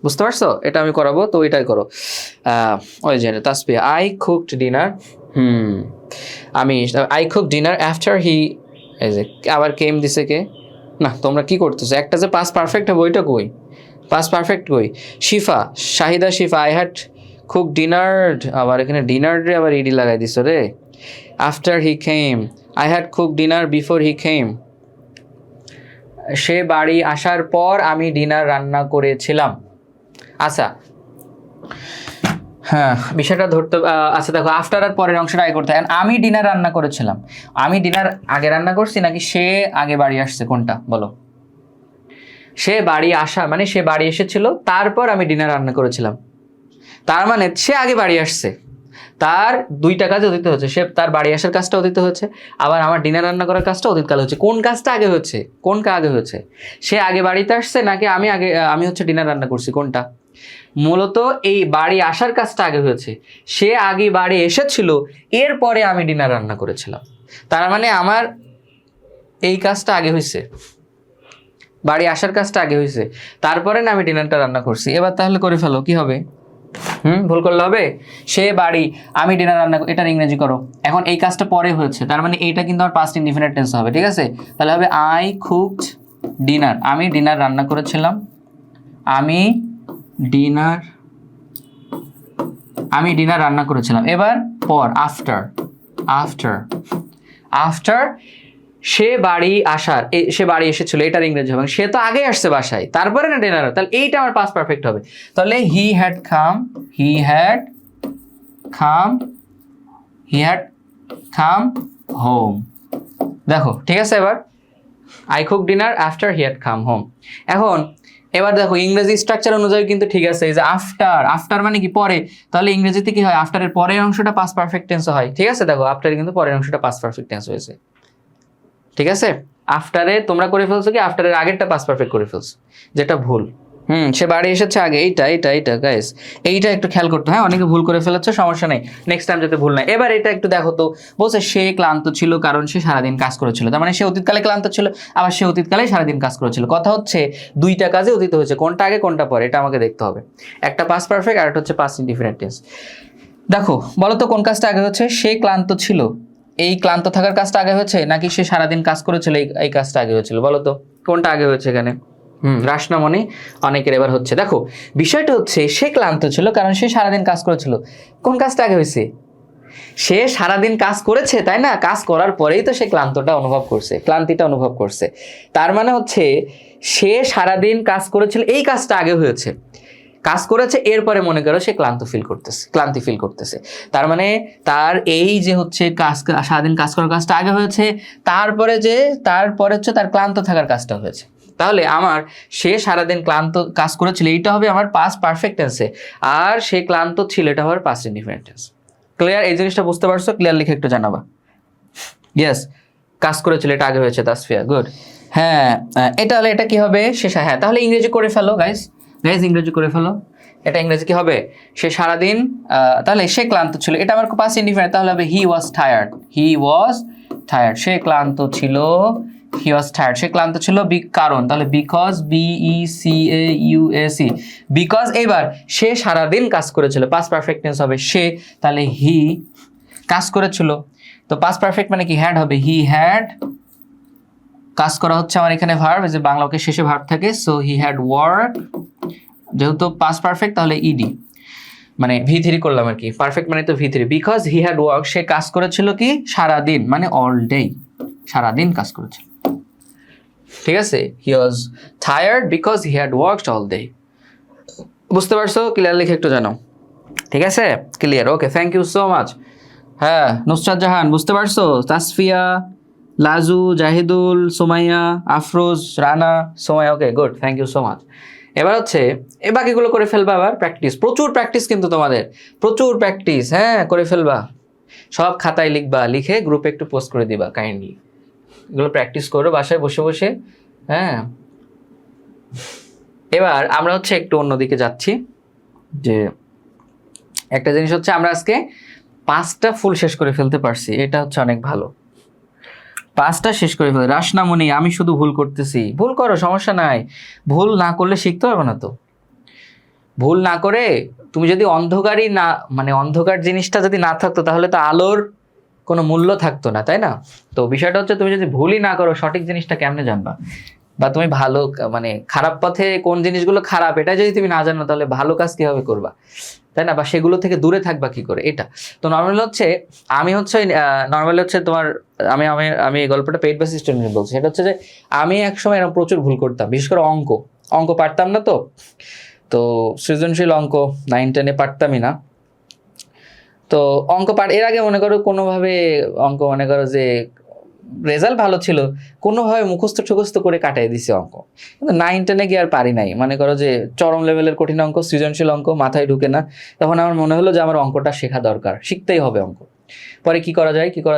বুঝতে পারছো? এটা আমি করাবো, তো এটাই করো। ওই যে Tasbih, I cooked dinner, I cook dinner after he, এই যে আবার কেম দিছে কে? না, তোমরা কি করতেছো? একটা যে পাস্ট পারফেক্ট হবে ওইটা কই? পাস্ট পারফেক্ট কই? শাহিদা শিফা, আই হ্যাড কুক ডিনার, আবার এখানে ডিনার রে আবার ইডি লাগাই দিছো রে। After he came, I had cook dinner before he came. সে বাড়ি আসার পর আমি ডিনার রান্না করেছিলাম। আচ্ছা, হ্যাঁ বিষয়টা ধরতে। আচ্ছা দেখো, আফটার আর পরের অংশটা আগে করতে হয়। আমি ডিনার রান্না করেছিলাম, আমি ডিনার আগে রান্না করছি নাকি সে আগে বাড়ি আসছে, কোনটা বলো? সে বাড়ি আসা মানে সে বাড়ি এসেছিল, তারপর আমি ডিনার রান্না করেছিলাম, তার মানে সে আগে বাড়ি আসছে, তার 2টা কাজ অতীত হচ্ছে। সে তার বাড়ি আসার কাজটা অতীত হচ্ছে, আবার আমার ডিনার রান্না করার কাজটা অতীতকালে হচ্ছে। কোন কাজটা আগে হচ্ছে? কোনটা আগে হচ্ছে? সে আগে বাড়িতে আসছে নাকি আমি হচ্ছে ডিনার রান্না করছি, কোনটা? মূলত এই বাড়ি আসার কাজটা আগে হয়েছে, সে আগে বাড়ি এসেছিল, এরপরে আমি ডিনার রান্না করেছিলাম। তার মানে আমার এই কাজটা আগে হয়েছে, বাড়ি আসার কাজটা আগে হয়েছে, তারপরে না আমি ডিনারটা রান্না করছি। এবার তাহলে করে ফেলো, কি হবে? ভুল করলে হবে। সে বাড়ি, আমি ডিনার রান্না, এটার ইংরেজি করো। এখন এই কাজটা পরে হয়েছে, তার মানে এইটা কিন্তু আমার পাস্ট ইনডিফিনিট টেন্স হবে, ঠিক আছে? তাহলে হবে আই কুকড ডিনার, আমি ডিনার রান্না করেছিলাম। আমি ডিনার রান্না করেছিলাম। এবার পর, আফটার সে বাড়ি এসেছিল, এটার ইংরেজি হবে, সে তো আগে আসছে বাসায়, তারপরে না ডিনার, তাহলে এইটা আমার পাস্ট পারফেক্ট হবে। তাহলে হি হ্যাড কাম হোম। দেখো ঠিক আছে। এবার I cook dinner after he had come home. এবার দেখো ইংরেজি স্ট্রাকচার অনুযায়ী কিন্তু ঠিক আছে, এই যে আফটার মানে কি? পরে। তাহলে ইংরেজিতে কি হয়? আফটারের পরের অংশটা পাস্ট পারফেক্ট টেন্স হয়, ঠিক আছে? দেখো আফটারে কিন্তু পরের অংশটা পাস্ট পারফেক্ট টেন্স হয়েছে, ঠিক আছে? আফটারে তোমরা করে ফেলছো কি আফটারের আগেরটা পাস্ট পারফেক্ট করে ফেলছো, যেটা ভুল। সে বাড়ি এসেছে আগে, এইটা গাইস, এইটা একটু খেয়াল করতে। হ্যাঁ, অনেকে ভুল করে ফেলেছে, সমস্যা নেই, নেক্সট টাইম যাতে ভুল নাই। এবার এটা একটু দেখো তো, বলছে সে ক্লান্ত ছিল কারণ সে সারাদিন কাজ করেছিল, তার মানে সে অতীতকালে ক্লান্ত ছিল, আবার সে অতীতকালে সারাদিন কাজ করেছিল। কথা হচ্ছে 2টা কাজে অতীত হয়েছে, কোনটা আগে কোনটা পরে এটা আমাকে দেখতে হবে। একটা পাস্ট পারফেক্ট আর একটা হচ্ছে পাস্ট ইনডিফিনিট টেন্স। দেখো বলো তো কোন কাজটা আগে হচ্ছে? সে ক্লান্ত ছিল, এই ক্লান্ত থাকার কাজটা আগে হয়েছে নাকি সে সারাদিন কাজ করেছিল এই কাজটা আগে হয়েছিল? বলো তো কোনটা আগে হয়েছে এখানে? রাসনামণি অনেকের এবার হচ্ছে। দেখো বিষয়টা হচ্ছে সে ক্লান্ত ছিল কারণ সে সারাদিন কাজ করেছিল। কোন কাজটা আগে হয়েছে? সে সারাদিন কাজ করেছে, তাই না? কাজ করার পরেই তো সে ক্লান্তিটা অনুভব করছে। তার মানে হচ্ছে সে সারাদিন কাজ করেছিল, এই কাজটা আগে হয়েছে, কাজ করেছে, এরপরে মনে করো সে ক্লান্তি ফিল করতেছে। তার মানে তার এই যে হচ্ছে সারাদিন কাজ করার কাজটা আগে হয়েছে, তারপরে হচ্ছে তার ক্লান্ত থাকার কাজটা হয়েছে। তাহলে আমার সে সারাদিন ক্লান্ত কাজ করেছিল, এইটা হবে আমার পাস্ট পারফেক্ট টেন্সে, আর সে ক্লান্ত ছিল এটা হবে পাস্ট ইনডিফারেন্ট টেন্স। ক্লিয়ার? এই জিনিসটা বুঝতে পারছো? ক্লিয়ার লিখে একটু জানাবা। ইয়েস, কাজ করেছিল এটা আগে হয়েছে, তাসফিয়া, গুড। হ্যাঁ, এটা হলে এটা কি হবে? শেষে। হ্যাঁ, তাহলে ইংরেজি করে ফেলো গাইস, ইংরেজি করে ফেলো। এটা ইংরেজি কি হবে? সে সারাদিন, তাহলে সে ক্লান্ত ছিল, এটা আমার পাস্ট ইনডিফারেন্ট, তাহলে হবে হি ওয়াজ টায়ার্ড। সে ক্লান্ত ছিল, হি ওয়াজ টায়ার্ড, সে ক্লান্ত ছিল কারণ, তাহলে বিকজ, BECAUSE, বিকজ। এবার সে সারাদিন কাজ করেছিল, পাস্ট পারফেক্ট টেন্স হবে সে, তাহলে হি কাজ করেছিল। তো পাস্ট পারফেক্ট মানে কি? হ্যাড হবে, হি হ্যাড, কাজ করা হচ্ছে আমার এখানে ভার্ব, যে বাংলা বাক্যের শেষে ভার্ব থাকে, সো হি হ্যাড ওয়ার্ক, যেহেতু পাস্ট পারফেক্ট তাহলে ইডি, মানে V3 করলাম আর কি, পারফেক্ট মানে তো V3। Because he had work, সে কাজ করেছিল কি? সারাদিন, মানে অল ডে, সারাদিন কাজ করেছিল। ঠিক আছে, he was tired because he had worked all day. বুঝতে পারছো? ক্লিয়ার লিখে একটু জানাও। ঠিক আছে, clear, okay, thank you so much. হ্যাঁ, নুসরাত জাহান বুঝতে পারছো? Tasfia, Laju, Jahidul, Somaiya, Afroz, Rana, Somaiya, okay, good, thank you so much. এবার হচ্ছে এই বাকিগুলো করে ফেলবা, আবার প্র্যাকটিস, প্রচুর প্র্যাকটিস কিন্তু তোমাদের, প্রচুর প্র্যাকটিস, হ্যাঁ করে ফেলবা, সব খাতায় লিখবা, লিখে গ্রুপে একটু পোস্ট করে দিবা কাইন্ডলি। এগুলো প্র্যাকটিস করো বাসায় বসে বসে। হ্যাঁ, এবার আমরা হচ্ছে একটু অন্যদিকে যাচ্ছি, যে একটা জিনিস হচ্ছে আমরা আজকে 5টা ফুল শেষ করে ফেলতে পারছি, এটা হচ্ছে অনেক ভালো। 5টা শেষ করে ফেলতে। রাসনামণি, আমি শুধু ভুল করতেছি। ভুল করো, সমস্যা নাই, ভুল না করলে শিখতে পারবে না তো। ভুল না করে তুমি যদি অন্ধকারই না, মানে অন্ধকার জিনিসটা যদি না থাকতো তাহলে তো আলোর কোনো মূল্য থাকতো না, তাই না? তো বিষয়টা হচ্ছে তুমি যদি ভুলই না করো, সঠিক জিনিসটা কেমনে জানবা? বা তুমি ভালো, মানে খারাপ পথে কোন জিনিসগুলো খারাপ এটা যদি তুমি না জানো, তাহলে ভালো কাজ কিভাবে করবা, তাই না? বা সেগুলো থেকে দূরে থাকবা কি করে, এটা তো নর্মালি হচ্ছে। আমি হচ্ছে নর্মালি হচ্ছে তোমার, আমি আমি আমি এই গল্পটা পেইড বেস স্টুডেন্ট বলছি। সেটা হচ্ছে যে আমি একসময় এরকম প্রচুর ভুল করতাম, বিশেষ করে অঙ্ক পারতাম না তো। তো সৃজনশীল অঙ্ক 9-10-এ পারতামই না। তো এর আগে মনে করো কোনোভাবে অঙ্ক, মনে করো যে রেজাল্ট ভালো ছিল, কোনোভাবে মুখস্থ করে কাটাই দিছি অঙ্ক। কিন্তু 9-10-এ গিয়ে আর পারি নাই, মনে করো যে চরম লেভেলের কঠিন অঙ্ক, সৃজনশীল অঙ্ক মাথায় ঢুকে না। তখন আমার মনে হলো যে আমার অঙ্কটা শেখা দরকার, শিখতেই হবে অঙ্ক। পরে কি করা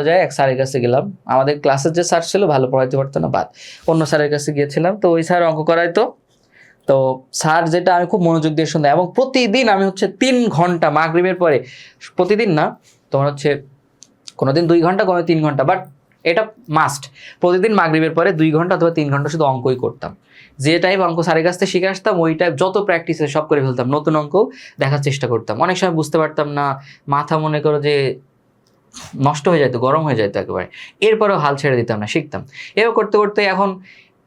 যায়, এক স্যারের কাছে গেলাম। আমাদের ক্লাসের যে স্যার ছিল ভালো পড়াইতে পারতো না, বাদ, অন্য স্যারের কাছে গিয়েছিলাম। তো ওই স্যার অঙ্ক করাইতো। তো স্যার যেটা আমি খুব মনোযোগ দিয়ে শুনতাম, এবং প্রতিদিন আমি হচ্ছে 3 ঘন্টা মাগরিবের পরে, প্রতিদিন না, তোমার হচ্ছে কোনোদিন 2 ঘন্টা, কোনো 3 ঘন্টা, বাট এটা মাস্ট, প্রতিদিন মাগরিবের পরে 2 ঘন্টা অথবা 3 ঘন্টা শুধু অঙ্কই করতাম। যে টাইপ অঙ্ক স্যারের কাছ থেকে শিখে আসতাম, ওই টাইপ যত প্র্যাকটিসে সব করে ফেলতাম, নতুন অঙ্ক দেখার চেষ্টা করতাম। অনেক সময় বুঝতে পারতাম না, মাথা মনে করো যে নষ্ট হয়ে যেত, গরম হয়ে যেত একেবারে, এরপরেও হাল ছেড়ে দিতাম না, শিখতাম। এবার করতে করতে এখন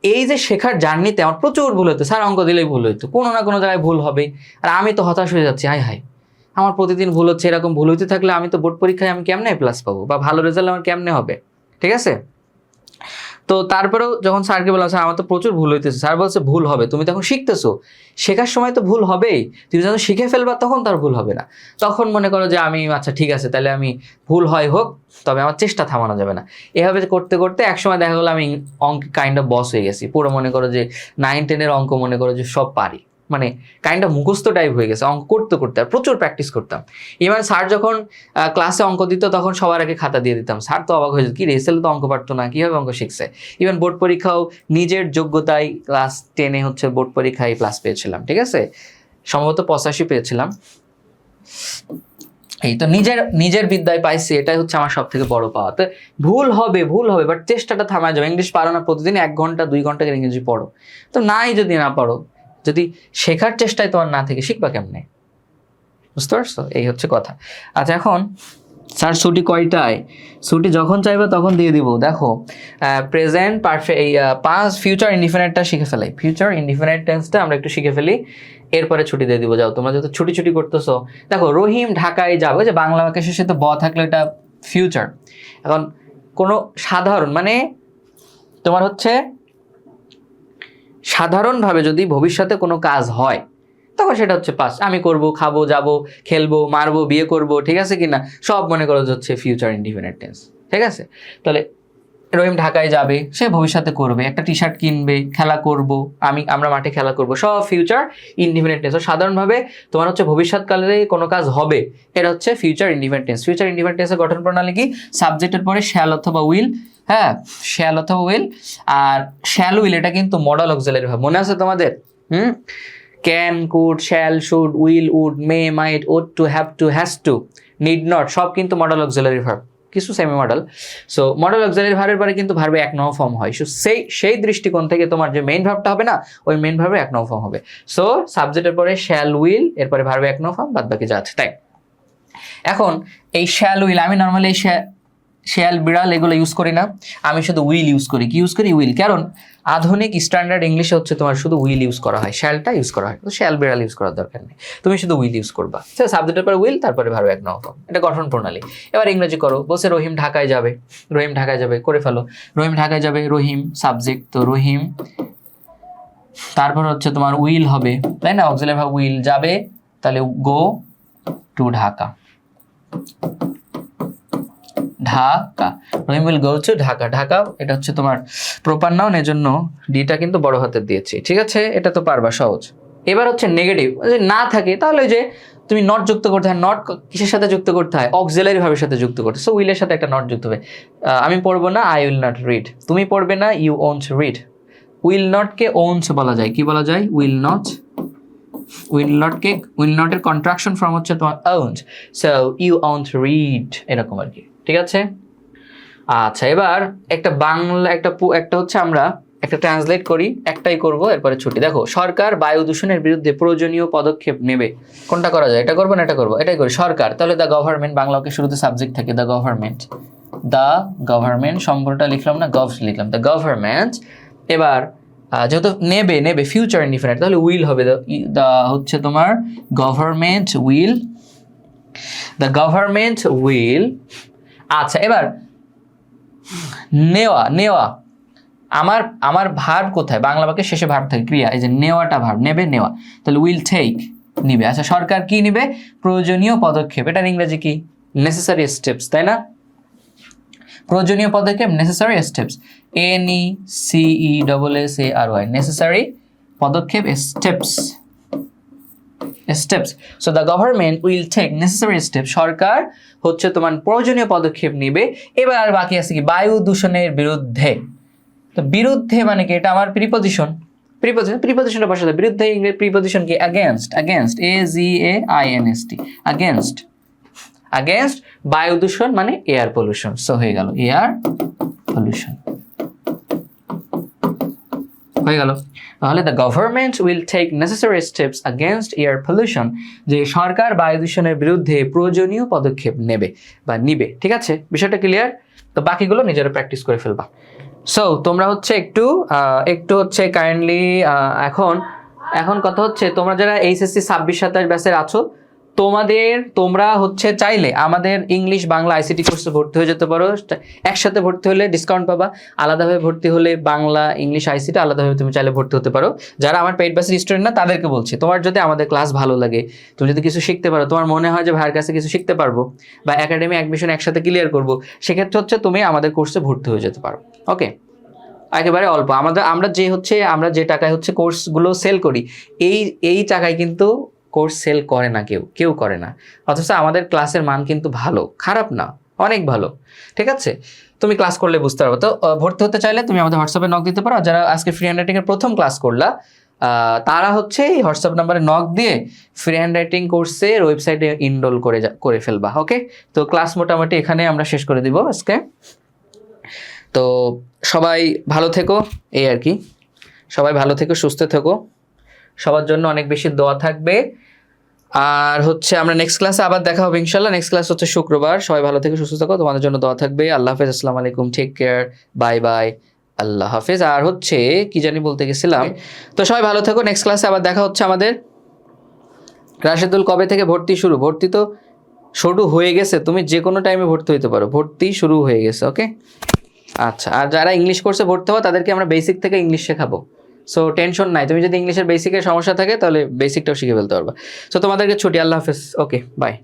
এই যে শেখার জার্নিতে আমার প্রচুর ভুল হতো। স্যার অঙ্ক দিলেই ভুল হইতো, কোনো না কোনো জায়গায় ভুল হবে, আর আমি তো হতাশ হয়ে যাচ্ছি, হায় আমার প্রতিদিন ভুল হচ্ছে। এরকম ভুল হইতে থাকলে আমি তো বোর্ড পরীক্ষায় আমি কেমনে প্লাস পাবো, বা ভালো রেজাল্ট আমার কেমনে হবে? ঠিক আছে। তো তারপরেও যখন স্যারকে বললাম, স্যার আমার তো প্রচুর ভুল হইতেছে, স্যার বলছে ভুল হবে, তুমি তখন শিখতেছো, শেখার সময় তো ভুল হবেই, তুমি যখন শিখে ফেলবা তখন তার ভুল হবে না। তখন মনে করো যে আমি, আচ্ছা ঠিক আছে, তাহলে আমি ভুল হোক, তবে আমার চেষ্টা থামানো যাবে না। এভাবে করতে করতে একসময় দেখা গেলো আমি অঙ্ক কাইন্ড অফ বস হয়ে গেছি, পুরো মনে করো যে 9-10-এর অঙ্ক মনে করো যে সব পারি, মানে কাইন্ড অফ মুখস্থ টাইপ হয়ে গেছে অঙ্ক করতে করতে, আর প্রচুর প্র্যাকটিস করতাম। এবার স্যার যখন ক্লাসে অঙ্ক দিত তখন সবার আগে খাতা দিয়ে দিতাম। স্যার তো অবাক হয়ে যেত, কি রে ছেলে তো অঙ্ক পারতো না, কীভাবে অঙ্ক শিখছে। ইভেন বোর্ড পরীক্ষাও নিজের যোগ্যতায় ক্লাস 10-এ হচ্ছে বোর্ড পরীক্ষায় প্লাস পেয়েছিলাম, ঠিক আছে, সম্ভবত 85 পেয়েছিলাম। এই তো নিজের বিদ্যায় পাইছি, এটাই হচ্ছে আমার সব থেকে বড় পাওয়া। তো ভুল হবে, বাট চেষ্টাটা থামায় যাবে। ইংলিশ পারো না, প্রতিদিন 1 ঘন্টা 2 ঘন্টা করে ইংরেজি পড়ো, তো নাই যদি না পারো, যদি শেখার চেষ্টায় তোমার না থেকে শিখবা কেমনে? বুঝতে পারছো? এই হচ্ছে কথা। আচ্ছা, এখন স্যার ছুটি কয়টায়? ছুটি যখন চাইবে তখন দিয়ে দিব। দেখো প্রেজেন্ট পারফেক্ট এই পাস্ট ফিউচার ইনডিফিনিটটা শিখে ফেলাই, ফিউচার ইনডিফিনিট টেন্সটা আমরা একটু শিখে ফেলি, এরপরে ছুটি দিয়ে দিব। যাও তোমরা যত ছুটি করতেছো। দেখো রহিম ঢাকায় যাবে, যে বাংলা বাক্যের শেষে তো ব থাকলে এটা ফিউচার। এখন কোনো সাধারণ মানে তোমার হচ্ছে সাধারণভাবে যদি ভবিষ্যতে কোনো কাজ হয় তখন সেটা হচ্ছে পাস্ট। আমি করব, খাবো, যাব, খেলবো, মারবো, বিয়ে করব, ঠিক আছে কিনা, সব মনে করো হচ্ছে ফিউচার ইনডিফিনিট টেন্স। ঠিক আছে, তাহলে রহিম ঢাকায় যাবে, সে ভবিষ্যতে করবে, একটা টি শার্ট কিনবে, খেলা করব, আমরা মাঠে খেলা করব, সব ফিউচার ইনডিফিনিট টেন্স। সাধারণভাবে তোমার হচ্ছে ভবিষ্যৎকালে কোনো কাজ হবে, এটা হচ্ছে future indefinite tense. Future indefinite টেন্সের গঠন প্রণালী কি? সাবজেক্টের পরে শ্যাল অথবা উইল, হ্যাঁ শ্যাল অথবা উইল। আর শ্যাল উইল এটা কিন্তু মডাল অক্সিলারি ভার্ব, মনে আছে তোমাদের? Can, could, shall, should, will, would, may, might, ought to, have to, has to, need not, সব কিন্তু মডাল অক্সিলারি ভার্ব, কিছু semi model. So model auxiliary ভার্বের পরে কিন্তু ভার্বে এক নং ফর্ম হয়। সো সেই দৃষ্টিকোণ থেকে তোমার যে মেইন ভার্বটা হবে না, ওই মেইন ভার্বে এক নং ফর্ম হবে। সো সাবজেক্টের পরে শ্যাল উইল, এরপরে ভার্বে এক নং ফর্ম, বাদ বাকি যা আছে তাই। এখন এই শ্যাল উইল আমি নর্মালি শ্যাল, বিড়াল এগুলো ইউজ করি না, আমি শুধু উইল ইউজ করি। কি ইউজ করি? উইল। কারণ আধুনিক স্ট্যান্ডার্ড ইংলিশে হচ্ছে তোমার শুধু উইল ইউজ করা হয়, শ্যালটা ইউজ করা হয়, তো শ্যাল বিড়াল ইউজ করার দরকার নেই, তুমি শুধু উইল ইউজ করবা। সাবজেক্টের পরে উইল, তারপরে ভার্ব এক নং ফর্ম, এটা গঠন প্রণালী। এবার ইংরেজি করো, বলছে রহিম ঢাকায় যাবে, রহিম ঢাকায় যাবে করে ফেলো। রহিম ঢাকায় যাবে, রহিম সাবজেক্ট, তো রহিম, তারপর হচ্ছে তোমার উইল হবে, তাই না, অক্সিলারি ভার্ব উইল, যাবে তাহলে go to Dhaka, Dhaka, Rahim will go to Dhaka. Dhaka এটা হচ্ছে তোমার প্রপার নাউন, এজন্য ডিটা কিন্তু বড় হাতের দিয়েছি, ঠিক আছে, এটা তো পারবা সহজ। এবার হচ্ছে নেগেটিভ, যদি না থাকে তাহলে যে তুমি নট যুক্ত করতে হয়। নট কিসের সাথে যুক্ত করতে হয়? অক্সিলারি ভার্বের সাথে যুক্ত করতে। সো উইলের সাথে একটা নট যুক্ত হবে। আমি পড়বো না, আই উইল নট রিড, তুমি পড়বে না, ইউ ওন্ট রিড। উইল নটকে ওন্স বলা যায়, কি বলা যায়? Will not. উইল নটের কন্ট্রাকশন ফর্ম হচ্ছে তোমার won't, so you won't read, এরকম আর কি, ঠিক আছে। আচ্ছা, এবার একটা বাংলা একটা হচ্ছে আমরা একটা ট্রান্সলেট করি, একটাই করব, এরপরে ছুটি। দেখো, সরকার বায়ু দূষণের বিরুদ্ধে প্রয়োজনীয় পদক্ষেপ নেবে। কোনটা করা যায়? এটা করবো না এটা করবো? এটাই করি, সরকার। তাহলে দ্য গভর্নমেন্ট, বাংলাকে শুরুতে সাবজেক্ট থাকে, দ্য গভর্নমেন্ট সম্পূর্ণটা লিখলাম না, গভ লিখলাম, দ্য গভর্নমেন্ট। এবার যেহেতু নেবে ফিউচার ইনডিফিনিট, তাহলে উইল হবে, দ্য হচ্ছে তোমার গভর্নমেন্ট উইল। আচ্ছা, এবার নেওয়া আমার ভার্ব কোথায়? বাংলা বাক্যের শেষে ভার্ব থাকে, ক্রিয়া, এই যে নেওয়াটা ভার্ব, নেওয়া, তাহলে উইল টেক, নিবে। আচ্ছা, সরকার কি নিবে? প্রয়োজনীয় পদক্ষেপ, এটার ইংরেজি কি? নেসেসারি স্টেপস, তাই না? প্রয়োজনীয় পদক্ষেপ, নেসেসারি স্টেপস, NECESSARY, নেসেসারি পদক্ষেপ, steps. So the government will take necessary steps, সরকার হচ্ছে তোমার প্রয়োজনীয় পদক্ষেপ নিবে। এবার আর বাকি আছে কি? বায়ু দূষণের বিরুদ্ধে। তো বিরুদ্ধে মানে কি? এটা আমার প্রিপোজিশনের ভাষা, বিরুদ্ধে ইংরেজি প্রিপোজিশন কি? অ্যাগেনস্ট, আগেনস্ট বায়ু দূষণ মানে এয়ার পলিউশন। সো হয়ে গেল এয়ার পলিউশন, হয়ে গেল। তাহলে the government will take necessary steps against air pollution, যে সরকার বায়ু দূষণের বিরুদ্ধে প্রয়োজনীয় পদক্ষেপ নেবে বা নিবে, ঠিক আছে, বিষয়টা ক্লিয়ার? তো বাকিগুলো নিজেরা প্র্যাকটিস করে ফেলবা। সো তোমরা হচ্ছে একটু হচ্ছে কাইন্ডলি এখন কথা হচ্ছে, তোমরা যারা এইচএসসি 26-27 ব্যাচের আছো, তোমরা হচ্ছে চাইলে আমাদের ইংলিশ বাংলা আইসিটি কোর্সে ভর্তি হয়ে যেতে পারো। একসাথে ভর্তি হলে ডিসকাউন্ট পাবা, আলাদাভাবে ভর্তি হলে বাংলা ইংলিশ আইসিটি আলাদাভাবে তুমি চাইলে ভর্তি হতে পারো। যারা আমার পেইড ব্যাচের স্টুডেন্ট না, তাদেরকে বলছি, তোমার যদি আমাদের ক্লাস ভালো লাগে, তুমি যদি কিছু শিখতে পারো, তোমার মনে হয় যে ভাইয়ের কাছে কিছু শিখতে পারবো বা একাডেমি অ্যাডমিশন একসাথে ক্লিয়ার করবো, সেক্ষেত্রে হচ্ছে তুমি আমাদের কোর্সে ভর্তি হয়ে যেতে পারো। ওকে, একেবারে অল্প, আমরা যে টাকায় হচ্ছে কোর্সগুলো সেল করি, এই টাকায় কিন্তু কোর্স সেল করে না, কেউ করে না। অথচ আমাদের ক্লাসের মান কিন্তু ভালো, খারাপ না, অনেক ভালো, ঠিক আছে। তুমি ক্লাস করলে বুঝতে পারবে। তো ভর্তি হতে চাইলে তুমি আমাদের হোয়াটসঅ্যাপে নক দিতে পারো। যারা আজকে ফ্রি হ্যান্ডরাইটিং এর প্রথম ক্লাস করলা, তারা হচ্ছে এই হোয়াটসঅ্যাপ নাম্বারে নক দিয়ে ফ্রি হ্যান্ডরাইটিং কোর্সের ওয়েবসাইটে ইনরোল করে ফেলবা। ওকে, তো ক্লাস মোটামুটি এখানে আমরা শেষ করে দিব আজকে। তো সবাই ভালো থেকো, এই আর কি, সবাই ভালো থেকো, সুস্থ থেকো, সবার জন্য অনেক বেশি দোয়া থাকবে। আর হচ্ছে আমরা নেক্সট ক্লাসে আবার দেখা হবে ইনশাল্লাহ। নেক্সট ক্লাস হচ্ছে শুক্রবার। সবাই ভালো থেকে সুস্থ থাকো, তোমাদের জন্য দোয়া থাকবে। আল্লাহ হাফেজ, আসসালামু আলাইকুম, টেক কেয়ার, বাই বাই, আল্লাহ হাফেজ। আর হচ্ছে কি জানি বলতে গেছিলাম, তো সবাই ভালো থাকো, নেক্সট ক্লাসে আবার দেখা হচ্ছে আমাদের। রাশেদুল, কবে থেকে ভর্তি শুরু? ভর্তি তো শুরু হয়ে গেছে, তুমি যে কোনো টাইমে ভর্তি হইতে পারো, ভর্তি শুরু হয়ে গেছে। ওকে, আচ্ছা। আর যারা ইংলিশ কোর্সে ভর্তি হবো তাদেরকে আমরা বেসিক থেকে ইংলিশ শেখাবো, সো টেনশন নাই। তুমি যদি ইংলিশের বেসিকের সমস্যা থাকে তাহলে বেসিকটাও শিখে ফেলতে পারবা। সো তোমাদেরকে ছুটি, আল্লাহ হাফেজ, ওকে বাই।